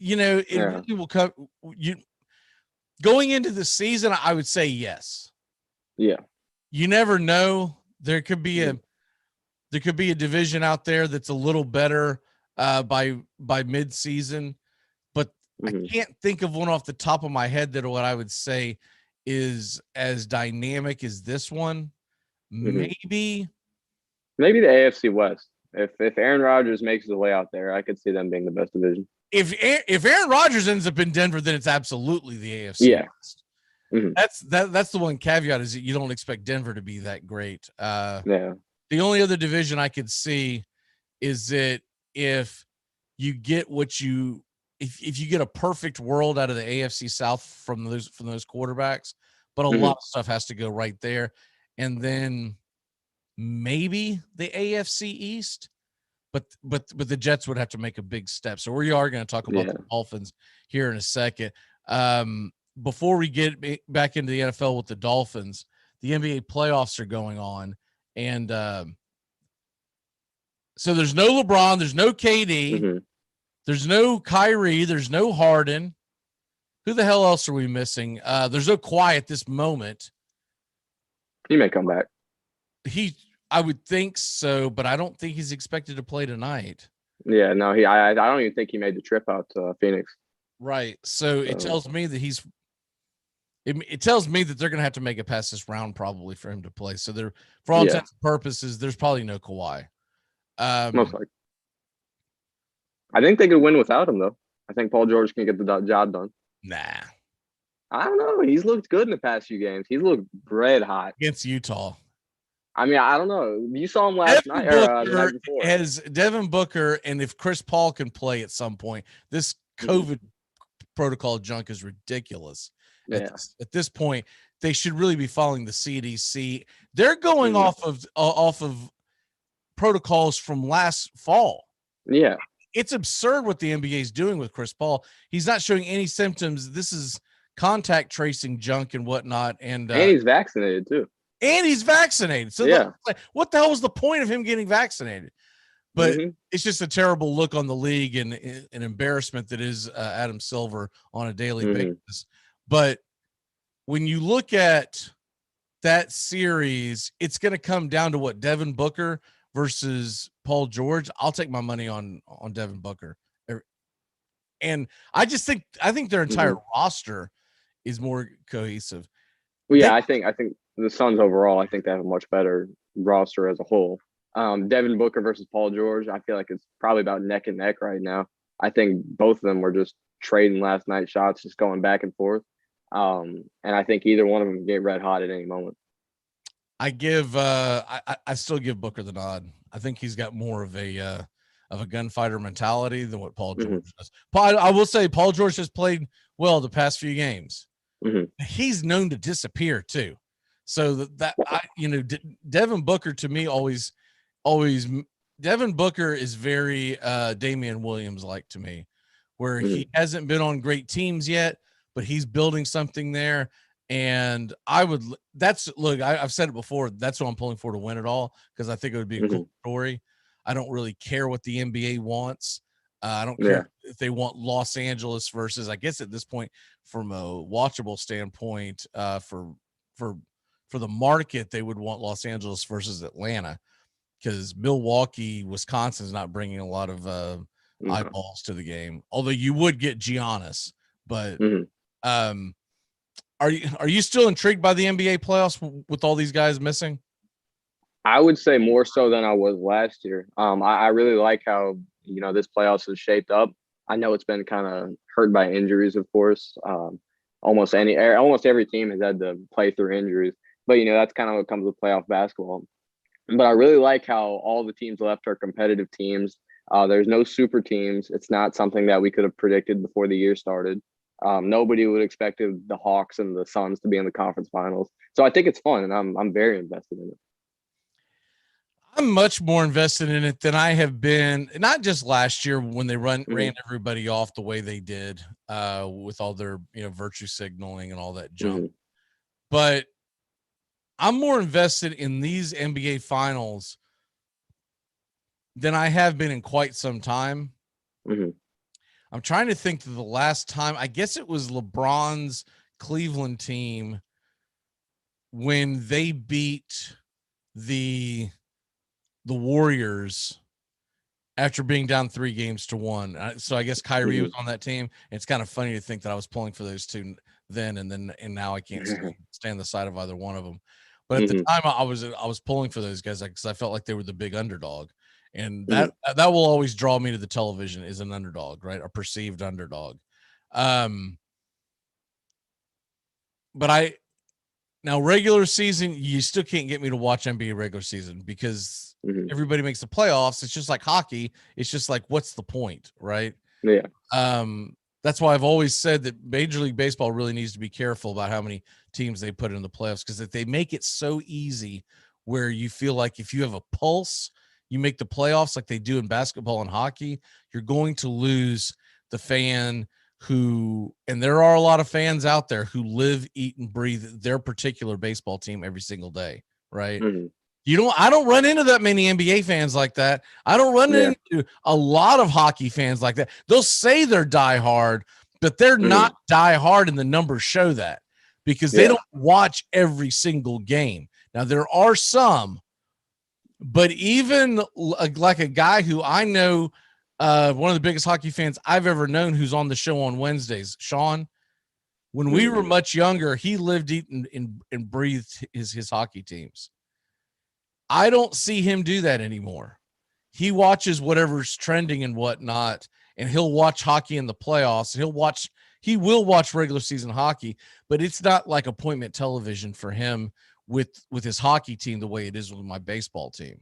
Really will come. Going into the season, I would say yes. Yeah. You never know. There could be a division out there that's a little better by mid-season, but I can't think of one off the top of my head that what I would say is as dynamic as this one. Maybe the AFC West. If Aaron Rodgers makes his way out there, I could see them being the best division. If Aaron Rodgers ends up in Denver, then it's absolutely the AFC West. That's the one caveat, is that you don't expect Denver to be that great. The only other division I could see is that if you get if you get a perfect world out of the AFC South from those quarterbacks, but a lot of stuff has to go right there. And then maybe the AFC East, but the Jets would have to make a big step. So we are going to talk about the Dolphins here in a second. Before we get back into the NFL with the Dolphins, the NBA playoffs are going on. And so there's no LeBron, there's no KD, there's no Kyrie, there's no Harden. Who the hell else are we missing? There's no Kawhi at this moment. He may come back. I would think so, but I don't think he's expected to play tonight. Yeah, no, I don't even think he made the trip out to Phoenix. Right. So it tells me that it tells me that they're going to have to make it past this round probably for him to play. So for all intents and purposes, there's probably no Kawhi. Most likely. I think they could win without him, though. I think Paul George can get the job done. Nah. I don't know. He's looked good in the past few games. He's looked red hot. Against Utah. I mean, I don't know. You saw him last night or the night before. As Devin Booker, and if Chris Paul can play at some point, this COVID protocol junk is ridiculous. Yeah. At this point, they should really be following the CDC. They're going off of protocols from last fall. Yeah. It's absurd what the NBA is doing with Chris Paul. He's not showing any symptoms. This is contact tracing junk and whatnot. And he's vaccinated too. And he's vaccinated. So what the hell was the point of him getting vaccinated? But it's just a terrible look on the league and an embarrassment that is Adam Silver on a daily basis. But when you look at that series, it's going to come down to what Devin Booker versus Paul George. I'll take my money on Devin Booker. And I think their entire roster is more cohesive. Well, yeah, I think the Suns overall, I think they have a much better roster as a whole. Devin Booker versus Paul George, I feel like it's probably about neck and neck right now. I think both of them were just trading last night shots, just going back and forth. And I think either one of them can get red hot at any moment. I still give Booker the nod. I think he's got more of a gunfighter mentality than what Paul George does. I will say Paul George has played well the past few games. He's known to disappear too. So Devin Booker to me always Devin Booker is very Damian Williams like to me, where he hasn't been on great teams yet, but he's building something there. And I've said it before. That's what I'm pulling for to win it all, because I think it would be a cool story. I don't really care what the NBA wants. I don't Yeah. care if they want Los Angeles versus, I guess at this point, from a watchable standpoint, for the market, they would want Los Angeles versus Atlanta, because Milwaukee, Wisconsin is not bringing a lot of eyeballs to the game. Although you would get Giannis, but are you still intrigued by the NBA playoffs with all these guys missing? I would say more so than I was last year. I really like how, this playoffs is shaped up. I know it's been kind of hurt by injuries, of course. Almost every team has had to play through injuries, but that's kind of what comes with playoff basketball. But I really like how all the teams left are competitive teams. There's no super teams. It's not something that we could have predicted before the year started. Nobody would have expected the Hawks and the Suns to be in the conference finals. So I think it's fun, and I'm very invested in it. I'm much more invested in it than I have been, not just last year when they ran everybody off the way they did, with all their virtue signaling and all that junk. But I'm more invested in these NBA finals than I have been in quite some time. I'm trying to think of the last time. I guess it was LeBron's Cleveland team when they beat the Warriors after being down 3-1. So I guess Kyrie was on that team. It's kind of funny to think that I was pulling for those two then, and now I can't stand the side of either one of them. But at the time, I was pulling for those guys because I felt like they were the big underdog, and that will always draw me to the television, is an underdog, right? A perceived underdog. But now regular season, you still can't get me to watch NBA regular season because everybody makes the playoffs. It's just like hockey. It's just like, what's the point, right? Yeah. That's why I've always said that Major League Baseball really needs to be careful about how many teams they put in the playoffs, because if they make it so easy where you feel like if you have a pulse, you make the playoffs like they do in basketball and hockey, you're going to lose the fan who, and there are a lot of fans out there who live, eat, and breathe their particular baseball team every single day, right? I don't run into that many NBA fans like that. I don't run into a lot of hockey fans like that. They'll say they're diehard, but they're not diehard, and the numbers show that, because they don't watch every single game. Now, there are some, but even like a guy who I know, one of the biggest hockey fans I've ever known, who's on the show on Wednesdays, Sean, when we were much younger, he lived, eaten, and breathed his hockey teams. I don't see him do that anymore. He watches whatever's trending and whatnot, and he'll watch hockey in the playoffs. He will watch regular season hockey, but it's not like appointment television for him with his hockey team the way it is with my baseball team.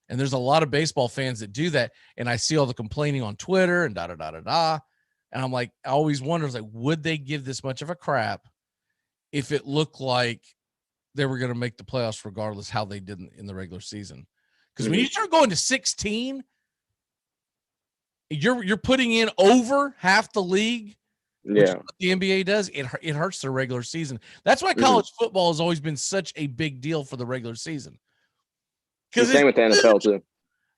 And there's a lot of baseball fans that do that, and I see all the complaining on Twitter and da-da-da-da-da. And I'm like, I always wonder, like, would they give this much of a crap if it looked like they were going to make the playoffs regardless how they did in the regular season? Because when you start going to 16, you're putting in over half the league. Which is what the NBA does. It hurts their regular season. That's why college football has always been such a big deal for the regular season. Because same with the NFL too.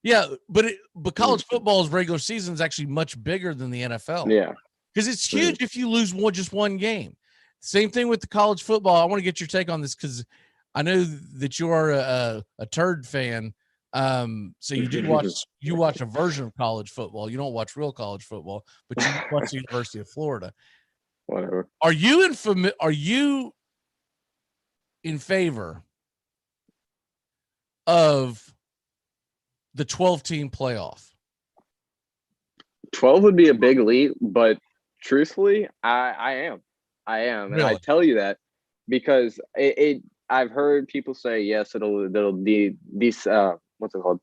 Yeah, but college football's regular season is actually much bigger than the NFL. Yeah, because it's huge if you lose just one game. Same thing with the college football. I want to get your take on this because I know that you are a turd fan. So you watch a version of college football. You don't watch real college football, but you watch the University of Florida. Whatever. Are you in favor of the 12-team playoff? 12 would be a big leap, but truthfully, I am. And Really? I tell you that because I've heard people say, yes, it'll be what's it called?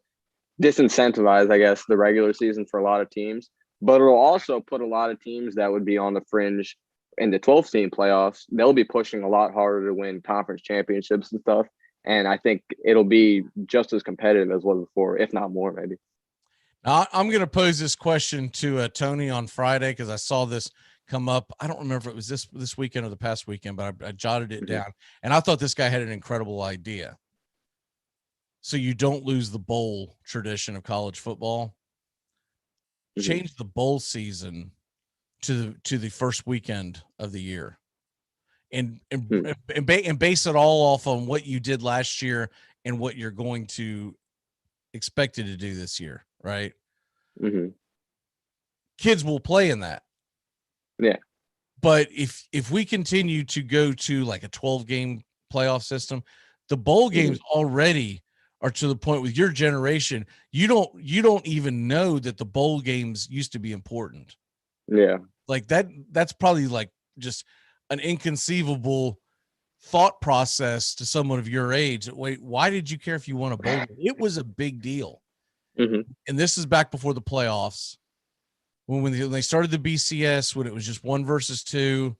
Disincentivize, I guess, the regular season for a lot of teams, but it'll also put a lot of teams that would be on the fringe in the 12-team playoffs. They'll be pushing a lot harder to win conference championships and stuff. And I think it'll be just as competitive as was before, if not more, maybe. Now, I'm going to pose this question to Tony on Friday because I saw this come up. I don't remember if it was this weekend or the past weekend, but I jotted it down. And I thought this guy had an incredible idea. so you don't lose the bowl tradition of college football. Change the bowl season to the first weekend of the year, and base it all off on what you did last year and what you're going to expected to do this year, right? Kids will play in that. Yeah. But if we continue to go to like a 12-game playoff system, the bowl games already are to the point with your generation. You don't even know that the bowl games used to be important. Yeah. Like that's probably like just an inconceivable thought process to someone of your age. Wait, why did you care if you won a bowl game? It was a big deal. And this is back before the playoffs. When they started the BCS, when it was just 1 versus 2,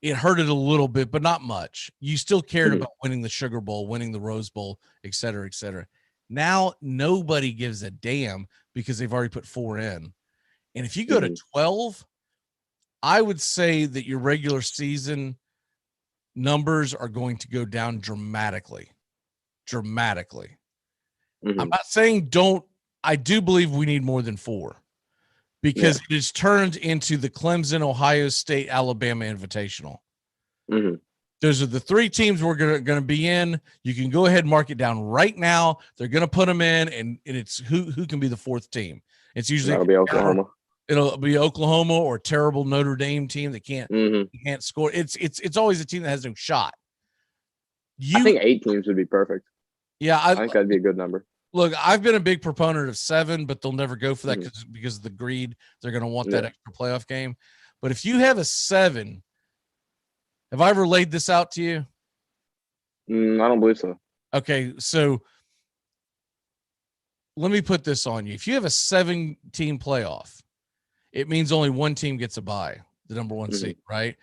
it hurted a little bit, but not much. You still cared about winning the Sugar Bowl, winning the Rose Bowl, et cetera, et cetera. Now nobody gives a damn because they've already put 4 in. And if you go to 12, I would say that your regular season numbers are going to go down dramatically. I'm not saying don't. I do believe we need more than 4 because it has turned into the Clemson, Ohio State, Alabama Invitational. Those are the 3 teams we're going to be in. You can go ahead and mark it down right now. They're going to put them in, and it's who can be the 4th team. It's usually that'll be Oklahoma. It'll be Oklahoma or a terrible Notre Dame team that can't score. It's always a team that has no shot. I think 8 teams would be perfect. Yeah, I think that'd be a good number. Look, I've been a big proponent of 7, but they'll never go for that because of the greed. They're going to want that extra playoff game. But if you have a 7, have I ever laid this out to you? I don't believe so. Okay, so let me put this on you. If you have a 7-team playoff, it means only 1 team gets a bye, the number 1 seed, right?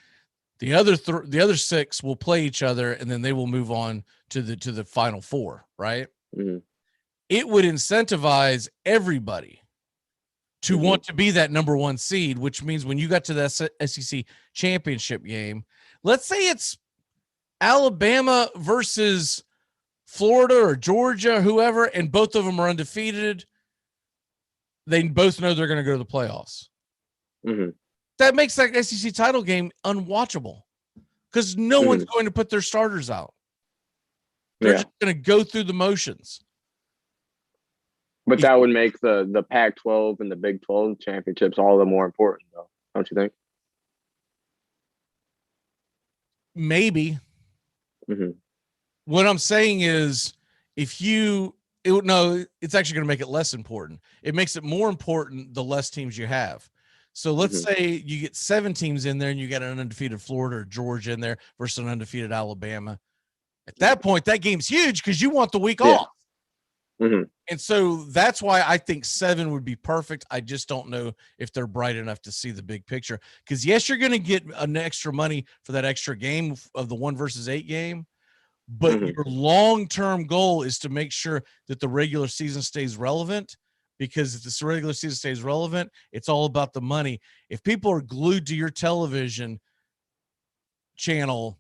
The other 6 will play each other, and then they will move on to the final 4, right? It would incentivize everybody to want to be that number 1 seed, which means when you got to the SEC championship game, let's say it's Alabama versus Florida or Georgia, whoever, and both of them are undefeated. They both know they're going to go to the playoffs. That makes that SEC title game unwatchable because no one's going to put their starters out. They're just going to go through the motions. But that would make the Pac-12 and the Big 12 championships all the more important, though, don't you think? Maybe. What I'm saying is it's actually going to make it less important. It makes it more important the less teams you have. So let's say you get 7 teams in there and you got an undefeated Florida or Georgia in there versus an undefeated Alabama. At that point, that game's huge because you want the week off. And so that's why I think 7 would be perfect. I just don't know if they're bright enough to see the big picture. Because, yes, you're going to get an extra money for that extra game of the 1 versus 8 game. But your long-term goal is to make sure that the regular season stays relevant. Because if this regular season stays relevant, it's all about the money. If people are glued to your television channel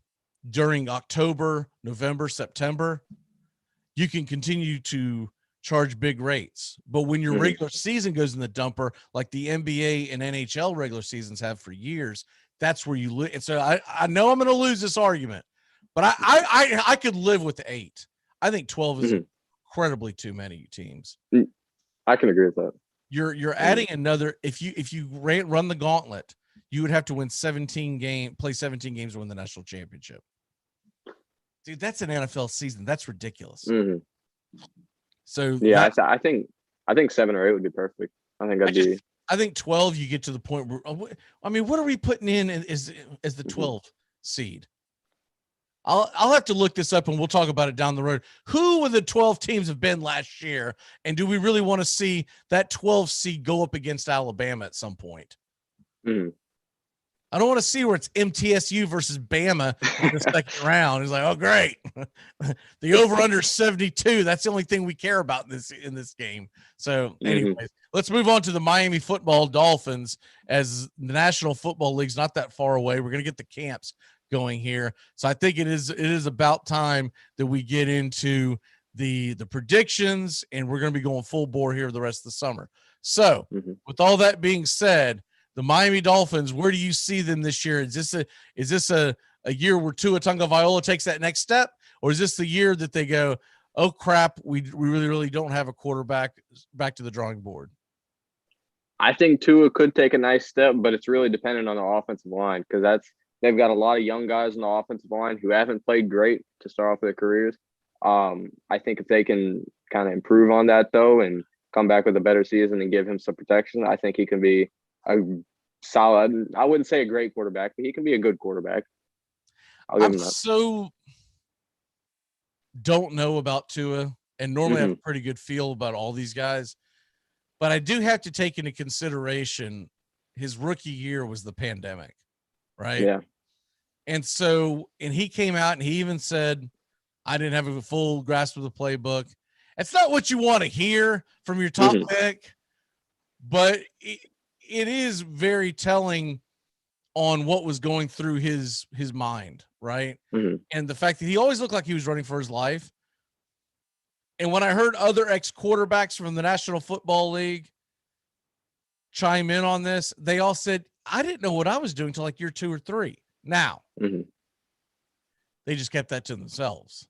during October, November, September, you can continue to charge big rates. But when your regular season goes in the dumper, like the NBA and NHL regular seasons have for years, that's where you lose. And so I know I'm going to lose this argument, but I could live with 8. I think 12 is incredibly too many teams. I can agree with that. You're adding another. If you run the gauntlet, you would have to win 17 games to win the national championship. Dude, that's an NFL season. That's ridiculous. So yeah, I think 7 or 8 would be perfect. I think I think 12. You get to the point where what are we putting in as the 12 seed? I'll have to look this up and we'll talk about it down the road. Who were the 12 teams have been last year? And do we really want to see that 12 seed go up against Alabama at some point? I don't want to see where it's MTSU versus Bama in the second round. It's like, oh, great. The over-under 72. That's the only thing we care about in this game. So anyways, let's move on to the Miami football Dolphins, as the National Football League's not that far away. We're going to get the camps going here. So I think it is about time that we get into the predictions, and we're going to be going full bore here the rest of the summer. So with all that being said, the Miami Dolphins, where do you see them this year? Is this a year where Tua Tagovailoa takes that next step, or is this the year that they go, oh crap, we really don't have a quarterback, back to the drawing board? I think Tua could take a nice step, but it's really dependent on the offensive line, because they've got a lot of young guys on the offensive line who haven't played great to start off their careers. I think if they can kind of improve on that though and come back with a better season and give him some protection, I think he can be a solid, I wouldn't say a great quarterback, but he can be a good quarterback. I'll give him that. So don't know about Tua, and normally I have a pretty good feel about all these guys, but I do have to take into consideration his rookie year was the pandemic, right? Yeah. And so, and he came out and he even said, I didn't have a full grasp of the playbook. It's not what you want to hear from your top pick, but it is very telling on what was going through his mind, right? And the fact that he always looked like he was running for his life. And when I heard other ex-quarterbacks from the National Football League chime in on this, they all said, I didn't know what I was doing till like year 2 or 3. Now, they just kept that to themselves.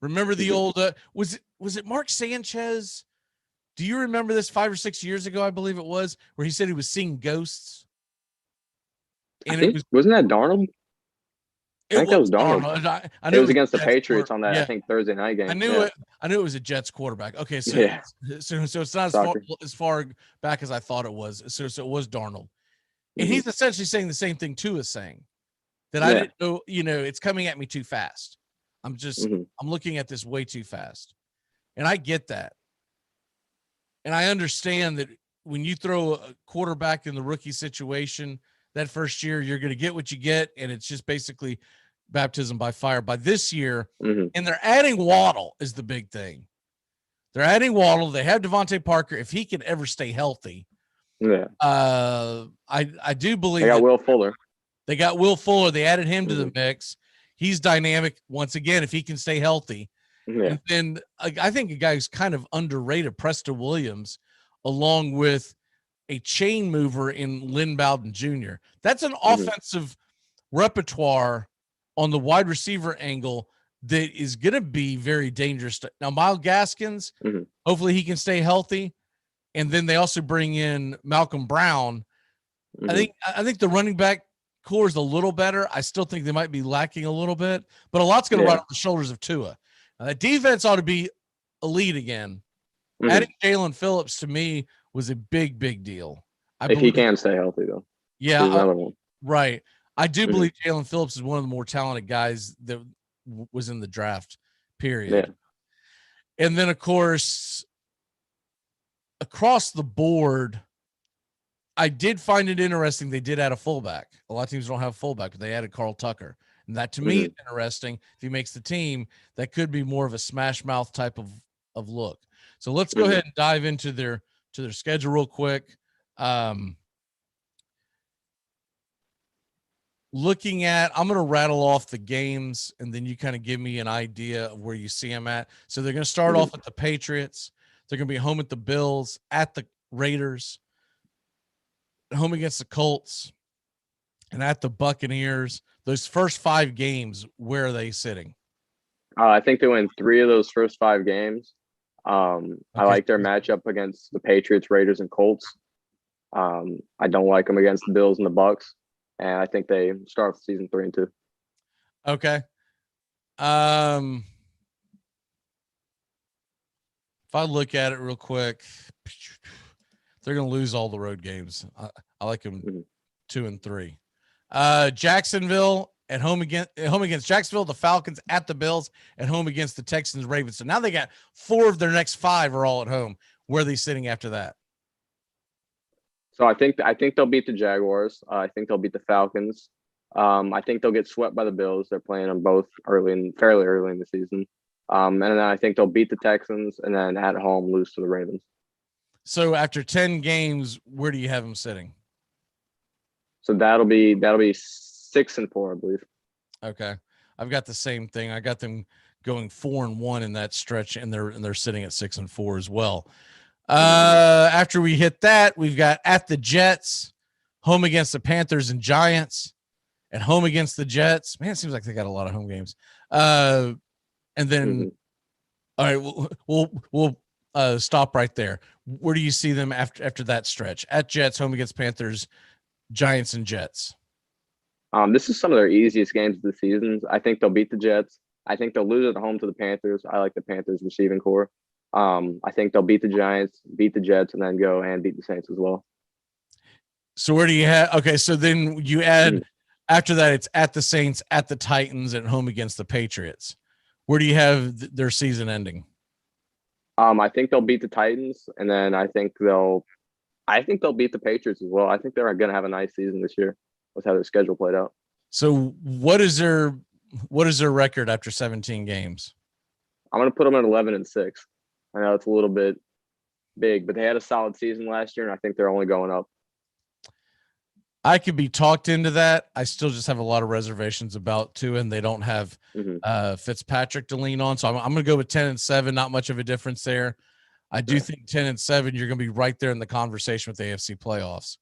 Remember the old, was it Mark Sanchez? Do you remember this 5 or 6 years ago, I believe it was, where he said he was seeing ghosts? And wasn't that Darnold? I think that was Darnold. I knew it was against the Jets Patriots on that, I think, Thursday night game. I knew it. I knew it was a Jets quarterback. Okay, so it's not as far back as I thought it was. So it was Darnold, and he's essentially saying the same thing Tua is saying, that I didn't know. It's coming at me too fast. I'm looking at this way too fast, and I get that, and I understand that when you throw a quarterback in the rookie situation, that first year you're going to get what you get, and it's just basically baptism by fire. By this year, and they're adding Waddle is the big thing. They're adding Waddle. They have Devontae Parker if he can ever stay healthy. I do believe they got Will Fuller. They got Will Fuller. They added him to the mix. He's dynamic once again if he can stay healthy. And then I think a guy who's kind of underrated, Preston Williams, along with a chain mover in Lynn Bowden Jr. That's an offensive repertoire on the wide receiver angle that is going to be very dangerous. Now, Myles Gaskins, hopefully he can stay healthy. And then they also bring in Malcolm Brown. I think the running back core is a little better. I still think they might be lacking a little bit, but a lot's going to ride off the shoulders of Tua. Now, that defense ought to be elite again. Adding Jalen Phillips to me was a big deal. If he can stay healthy, though. Yeah, right. I do believe Jalen Phillips is one of the more talented guys that was in the draft, period. And then, of course, across the board, I did find it interesting. They did add a fullback. A lot of teams don't have a fullback, but they added Carl Tucker. And that, to me, is interesting. If he makes the team, that could be more of a smash mouth type of look. So let's go ahead and dive into their schedule real quick. Looking at, I'm going to rattle off the games, and then you kind of give me an idea of where you see them at. So they're going to start off at the Patriots. They're going to be home at the Bills, at the Raiders, home against the Colts, and at the Buccaneers. Those first 5 games, where are they sitting? I think they win 3 of those first 5 games. I like their matchup against the Patriots, Raiders, and Colts. I don't like them against the Bills and the Bucks, and I think they start with season 3-2. Okay. If I look at it real quick, they're going to lose all the road games. I like them 2 and 3. Jacksonville at home against Jacksonville, the Falcons at the Bills, at home against the Texans, Ravens. So now they got 4 of their next 5 are all at home. Where are they sitting after that? So I think they'll beat the Jaguars. I think they'll beat the Falcons. I think they'll get swept by the Bills. They're playing them both fairly early in the season. And then I think they'll beat the Texans and then at home lose to the Ravens. So after 10 games, where do you have them sitting? So that'll be 6-4, I believe. Okay. I've got the same thing. I got them going 4-1 in that stretch, and they're sitting at 6-4 as well. After we hit that, we've got at the Jets, home against the Panthers and Giants, and home against the Jets. Man, it seems like they got a lot of home games. And then, all right, we'll stop right there. Where do you see them after that stretch? At Jets, home against Panthers, Giants, and Jets. This is some of their easiest games of the season. I think they'll beat the Jets. I think they'll lose at home to the Panthers. I like the Panthers receiving core. I think they'll beat the Giants, beat the Jets, and then go and beat the Saints as well. So where do you have? Okay, so then you add after that, it's at the Saints, at the Titans, and home against the Patriots. Where do you have their season ending? I think they'll beat the Titans, and then I think they'll beat the Patriots as well. I think they're going to have a nice season this year with how their schedule played out. So what is their record after 17 games? I'm going to put them at 11-6. I know it's a little bit big, but they had a solid season last year, and I think they're only going up. I could be talked into that. I still just have a lot of reservations about Tua, and they don't have Fitzpatrick to lean on. So I'm going to go with 10-7. Not much of a difference there. I do think 10-7, you're going to be right there in the conversation with the AFC playoffs.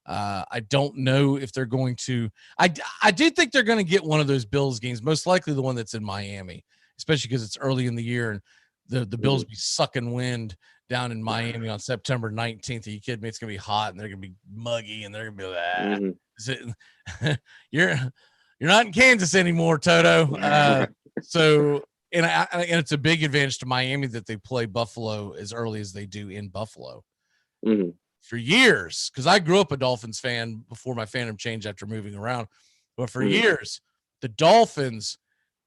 I don't know if they're going to. I do think they're going to get one of those Bills games, most likely the one that's in Miami, especially because it's early in the year and the Bills be sucking wind down in Miami on September 19th. Are you kidding me? It's going to be hot and they're going to be muggy and they're going to be like, you're not in Kansas anymore, Toto. So, and it's a big advantage to Miami that they play Buffalo as early as they do in Buffalo for years. Cause I grew up a Dolphins fan before my fandom changed after moving around, but for years, the Dolphins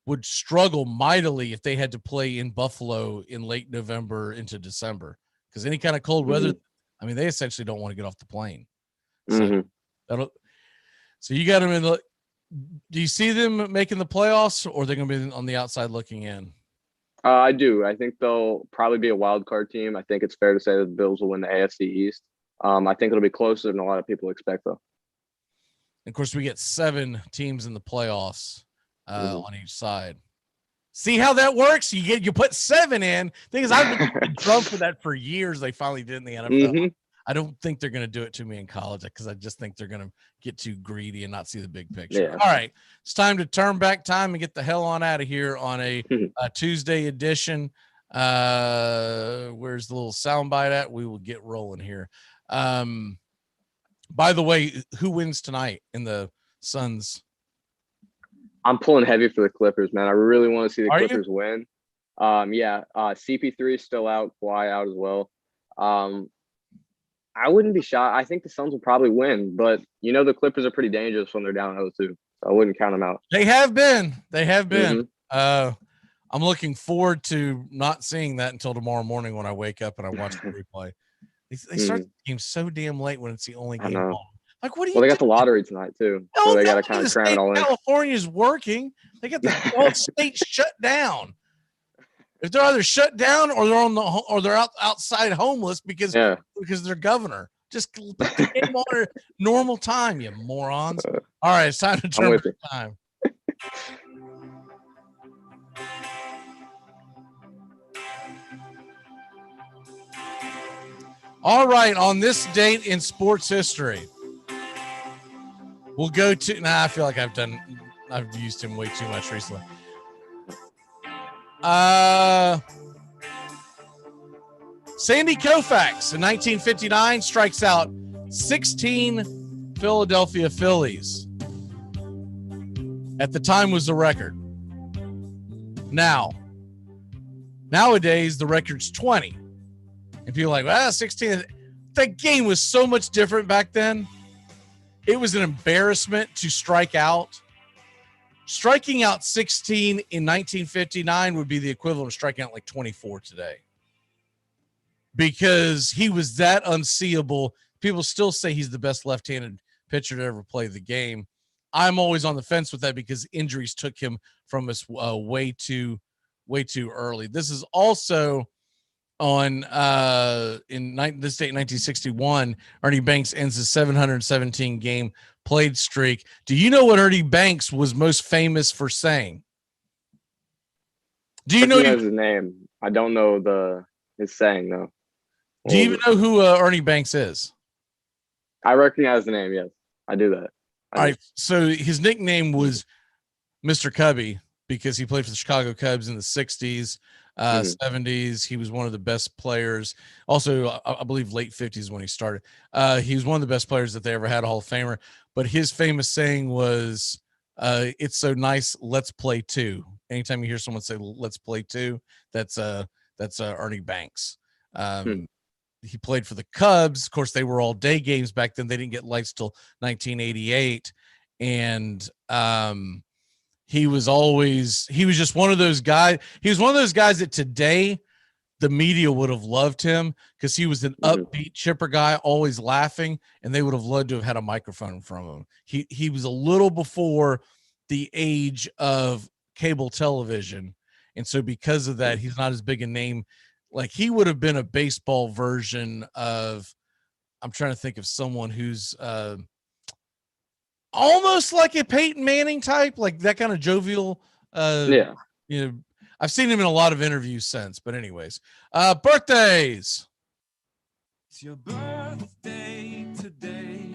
would struggle mightily if they had to play in Buffalo in late November into December, because any kind of cold weather, I mean, they essentially don't want to get off the plane. So, so you got them in the. Do you see them making the playoffs, or are they going to be on the outside looking in? I do. I think they'll probably be a wild card team. I think it's fair to say that the Bills will win the AFC East. I think it'll be closer than a lot of people expect, though. Of course, we get 7 teams in the playoffs on each side. See how that works? You put 7 in. Thing is, I've been drunk for that for years. They finally did in the NFL. I don't think they're going to do it to me in college because I just think they're going to get too greedy and not see the big picture. Yeah. All right, it's time to turn back time and get the hell on out of here on a Tuesday edition. Where's the little soundbite at? We will get rolling here. By the way, who wins tonight in the Suns? I'm pulling heavy for the Clippers, man. I really want to see the Clippers win. CP3 is still out, Kawhi out as well. I wouldn't be shocked. I think the Suns will probably win, but the Clippers are pretty dangerous when they're down 0-2. So I wouldn't count them out. They have been. I'm looking forward to not seeing that until tomorrow morning when I wake up and I watch the replay. They start the game so damn late when it's the only game on. Like, what do you? Well, they got the lottery tonight too, so they got to kind of cram it all in. California's working. They got the whole state shut down. If they're either shut down or they're outside homeless because their governor just put the game on at normal time, you morons. All right, it's time to turn back time. All right, on this date in sports history, we'll go to. I feel like I've used him way too much recently. Sandy Koufax in 1959 strikes out 16 Philadelphia Phillies. At the time was the record. Nowadays the record's 20. And people are like, 16. That game was so much different back then. It was an embarrassment to strike out. Striking out 16 in 1959 would be the equivalent of striking out like 24 today. Because he was that unseeable. People still say he's the best left-handed pitcher to ever play the game. I'm always on the fence with that because injuries took him from us way too early. This is also on this date in 1961. Ernie Banks ends his 717 game played streak. Do you know what Ernie Banks was most famous for saying? Do you know his name? I don't know his saying though. Do you even know who Ernie Banks is? I recognize the name. Yes, I do that. All right. So his nickname was Mr. Cubby because he played for the Chicago Cubs in the 60s, 70s. He was one of the best players. Also, I believe late 50s when he started. He was one of the best players that they ever had, a Hall of Famer. But his famous saying was, "It's so nice. Let's play two." Anytime you hear someone say "Let's play two," that's Ernie Banks. He played for the Cubs. Of course, they were all day games back then. They didn't get lights till 1988, and he was just one of those guys. He was one of those guys that today the media would have loved him because he was an upbeat, chipper guy, always laughing, and they would have loved to have had a microphone from him. He was a little before the age of cable television, and so because of that, he's not as big a name. Like he would have been a baseball version of, I'm trying to think of someone who's almost like a Peyton Manning type, like that kind of jovial. Yeah. You know, I've seen him in a lot of interviews since, but anyways, birthdays. It's your birthday today.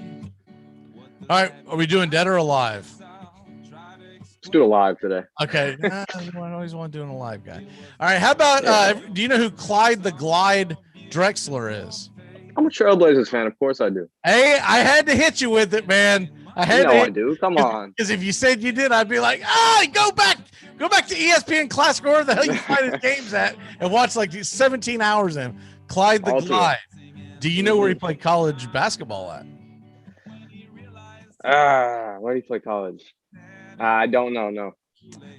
All right. Are we doing dead or alive? Let's do it live today. Okay. I always want to do an alive guy. All right. How about, do you know who Clyde the Glide Drexler is? I'm a Trailblazers fan. Of course I do. Hey, I had to hit you with it, man. I do. Come on. Because if you said you did, I'd be like, go back to ESPN Classic, or where the hell you find his games at, and watch like 17 hours in. Clyde the Glide. Do you know where he played college basketball at? Where did he play college? I don't know. No.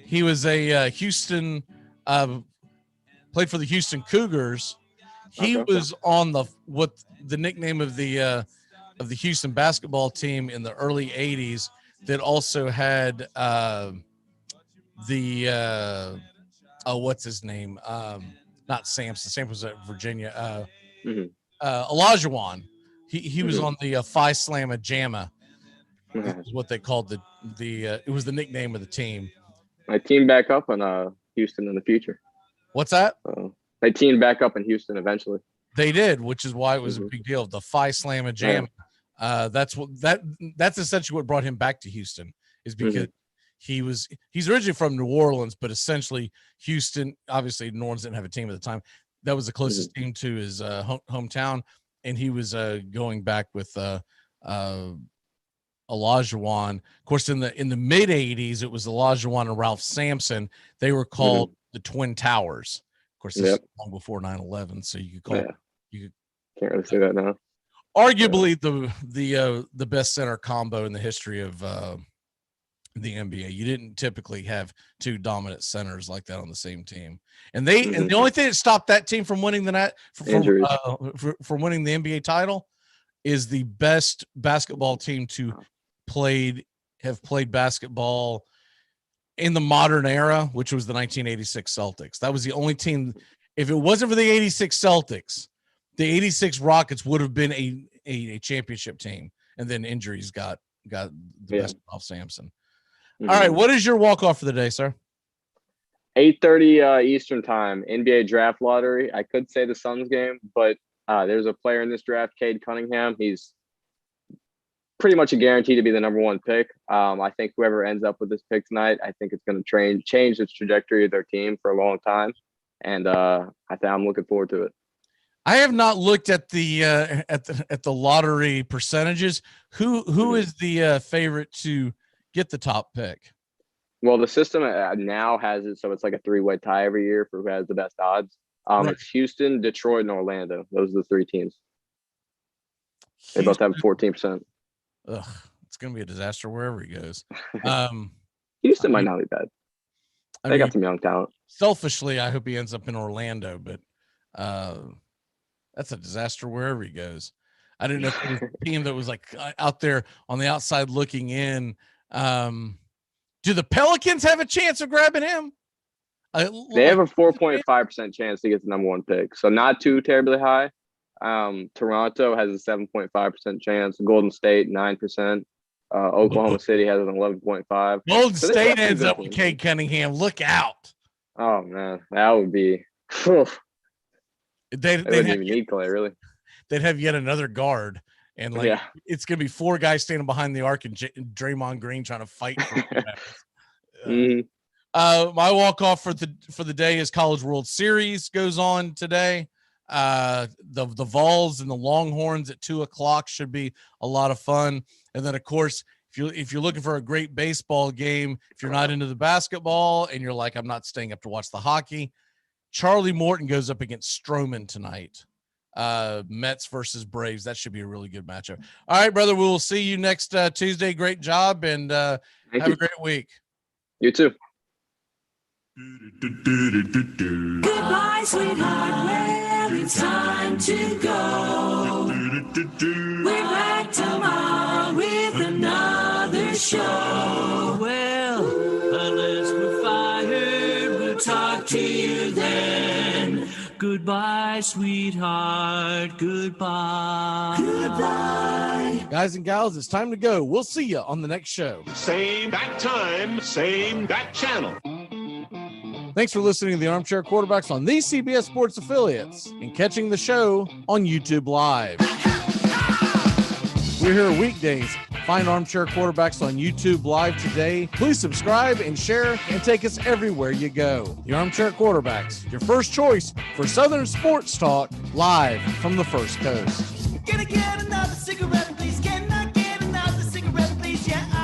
He was a Houston, played for the Houston Cougars. He was on the nickname of the Houston basketball team in the early 80s that also had what's his name? Not Samson. Samson was at Virginia. Olajuwon. He was on the Phi Slamma Jamma. Is what they called it was the nickname of the team. I teamed back up on Houston in the future. What's that? They teamed back up in Houston eventually. They did, which is why it was a big deal. The Phi Slamma Jamma. That's essentially what brought him back to Houston, is because he's originally from New Orleans, but essentially Houston, obviously New Orleans didn't have a team at the time. That was the closest team to his hometown, and he was going back with Olajuwon. Of course, in the mid 80s, it was Olajuwon and Ralph Sampson. They were called the Twin Towers. Of course, this is long before 9/11, so you could call can't really say that now. Arguably the best center combo in the history of the NBA. You didn't typically have two dominant centers like that on the same team, and the only thing that stopped that team from winning from winning the NBA title is the best basketball team to have played basketball in the modern era, which was the 1986 Celtics. That was the only team. If it wasn't for the 86 Celtics, the 86 Rockets would have been a championship team, and then injuries got the best off Sampson. All right, what is your walk-off for the day, sir? 8:30 Eastern time, NBA draft lottery. I could say the Suns game, but there's a player in this draft, Cade Cunningham. He's pretty much a guarantee to be the number one pick. I think whoever ends up with this pick tonight, I think it's going to change the trajectory of their team for a long time, and I think I'm looking forward to it. I have not looked at the lottery percentages. Who is the favorite to get the top pick? Well, the system now has it so it's like a 3-way tie every year for who has the best odds. It's Houston, Detroit, and Orlando. Those are the three teams. They both have 14%. Ugh, it's going to be a disaster wherever he goes. Houston might not be bad. They got some young talent. Selfishly, I hope he ends up in Orlando, but that's a disaster wherever he goes. I didn't know if it was a team that was like out there on the outside looking in. Do the Pelicans have a chance of grabbing him? They have a 4.5% chance to get the number one pick, so not too terribly high. Toronto has a 7.5% chance. Golden State 9%. Oklahoma City has an 11.5. Golden State ends up with Cade Cunningham. Look out! Oh man, that would be. Whew. They wouldn't even need Clay, really. They'd have yet another guard, and like it's gonna be 4 guys standing behind the arc and Draymond Green trying to fight for my walk-off for the day is College World Series goes on today. The Vols and the Longhorns at 2:00 should be a lot of fun. And then of course, if you're looking for a great baseball game, if you're not into the basketball and you're like, I'm not staying up to watch the hockey, Charlie Morton goes up against Stroman tonight. Mets versus Braves. That should be a really good matchup. All right, brother. We will see you next Tuesday. Great job, and have a great week. You too. Goodbye, sweetheart. Well, it's time to go. We're back tomorrow with another show. Well, unless we're fired, we'll talk to you then. Goodbye, sweetheart. Goodbye. Goodbye. Guys and gals, it's time to go. We'll see you on the next show. Same bat time, same bat channel. Thanks for listening to the Armchair Quarterbacks on these CBS Sports affiliates and catching the show on YouTube Live. We're here weekdays. Find Armchair Quarterbacks on YouTube Live today. Please subscribe and share and take us everywhere you go. The Armchair Quarterbacks, your first choice for Southern sports talk, live from the First Coast. Can I get another cigarette, please? Can I get another cigarette, please? Yeah.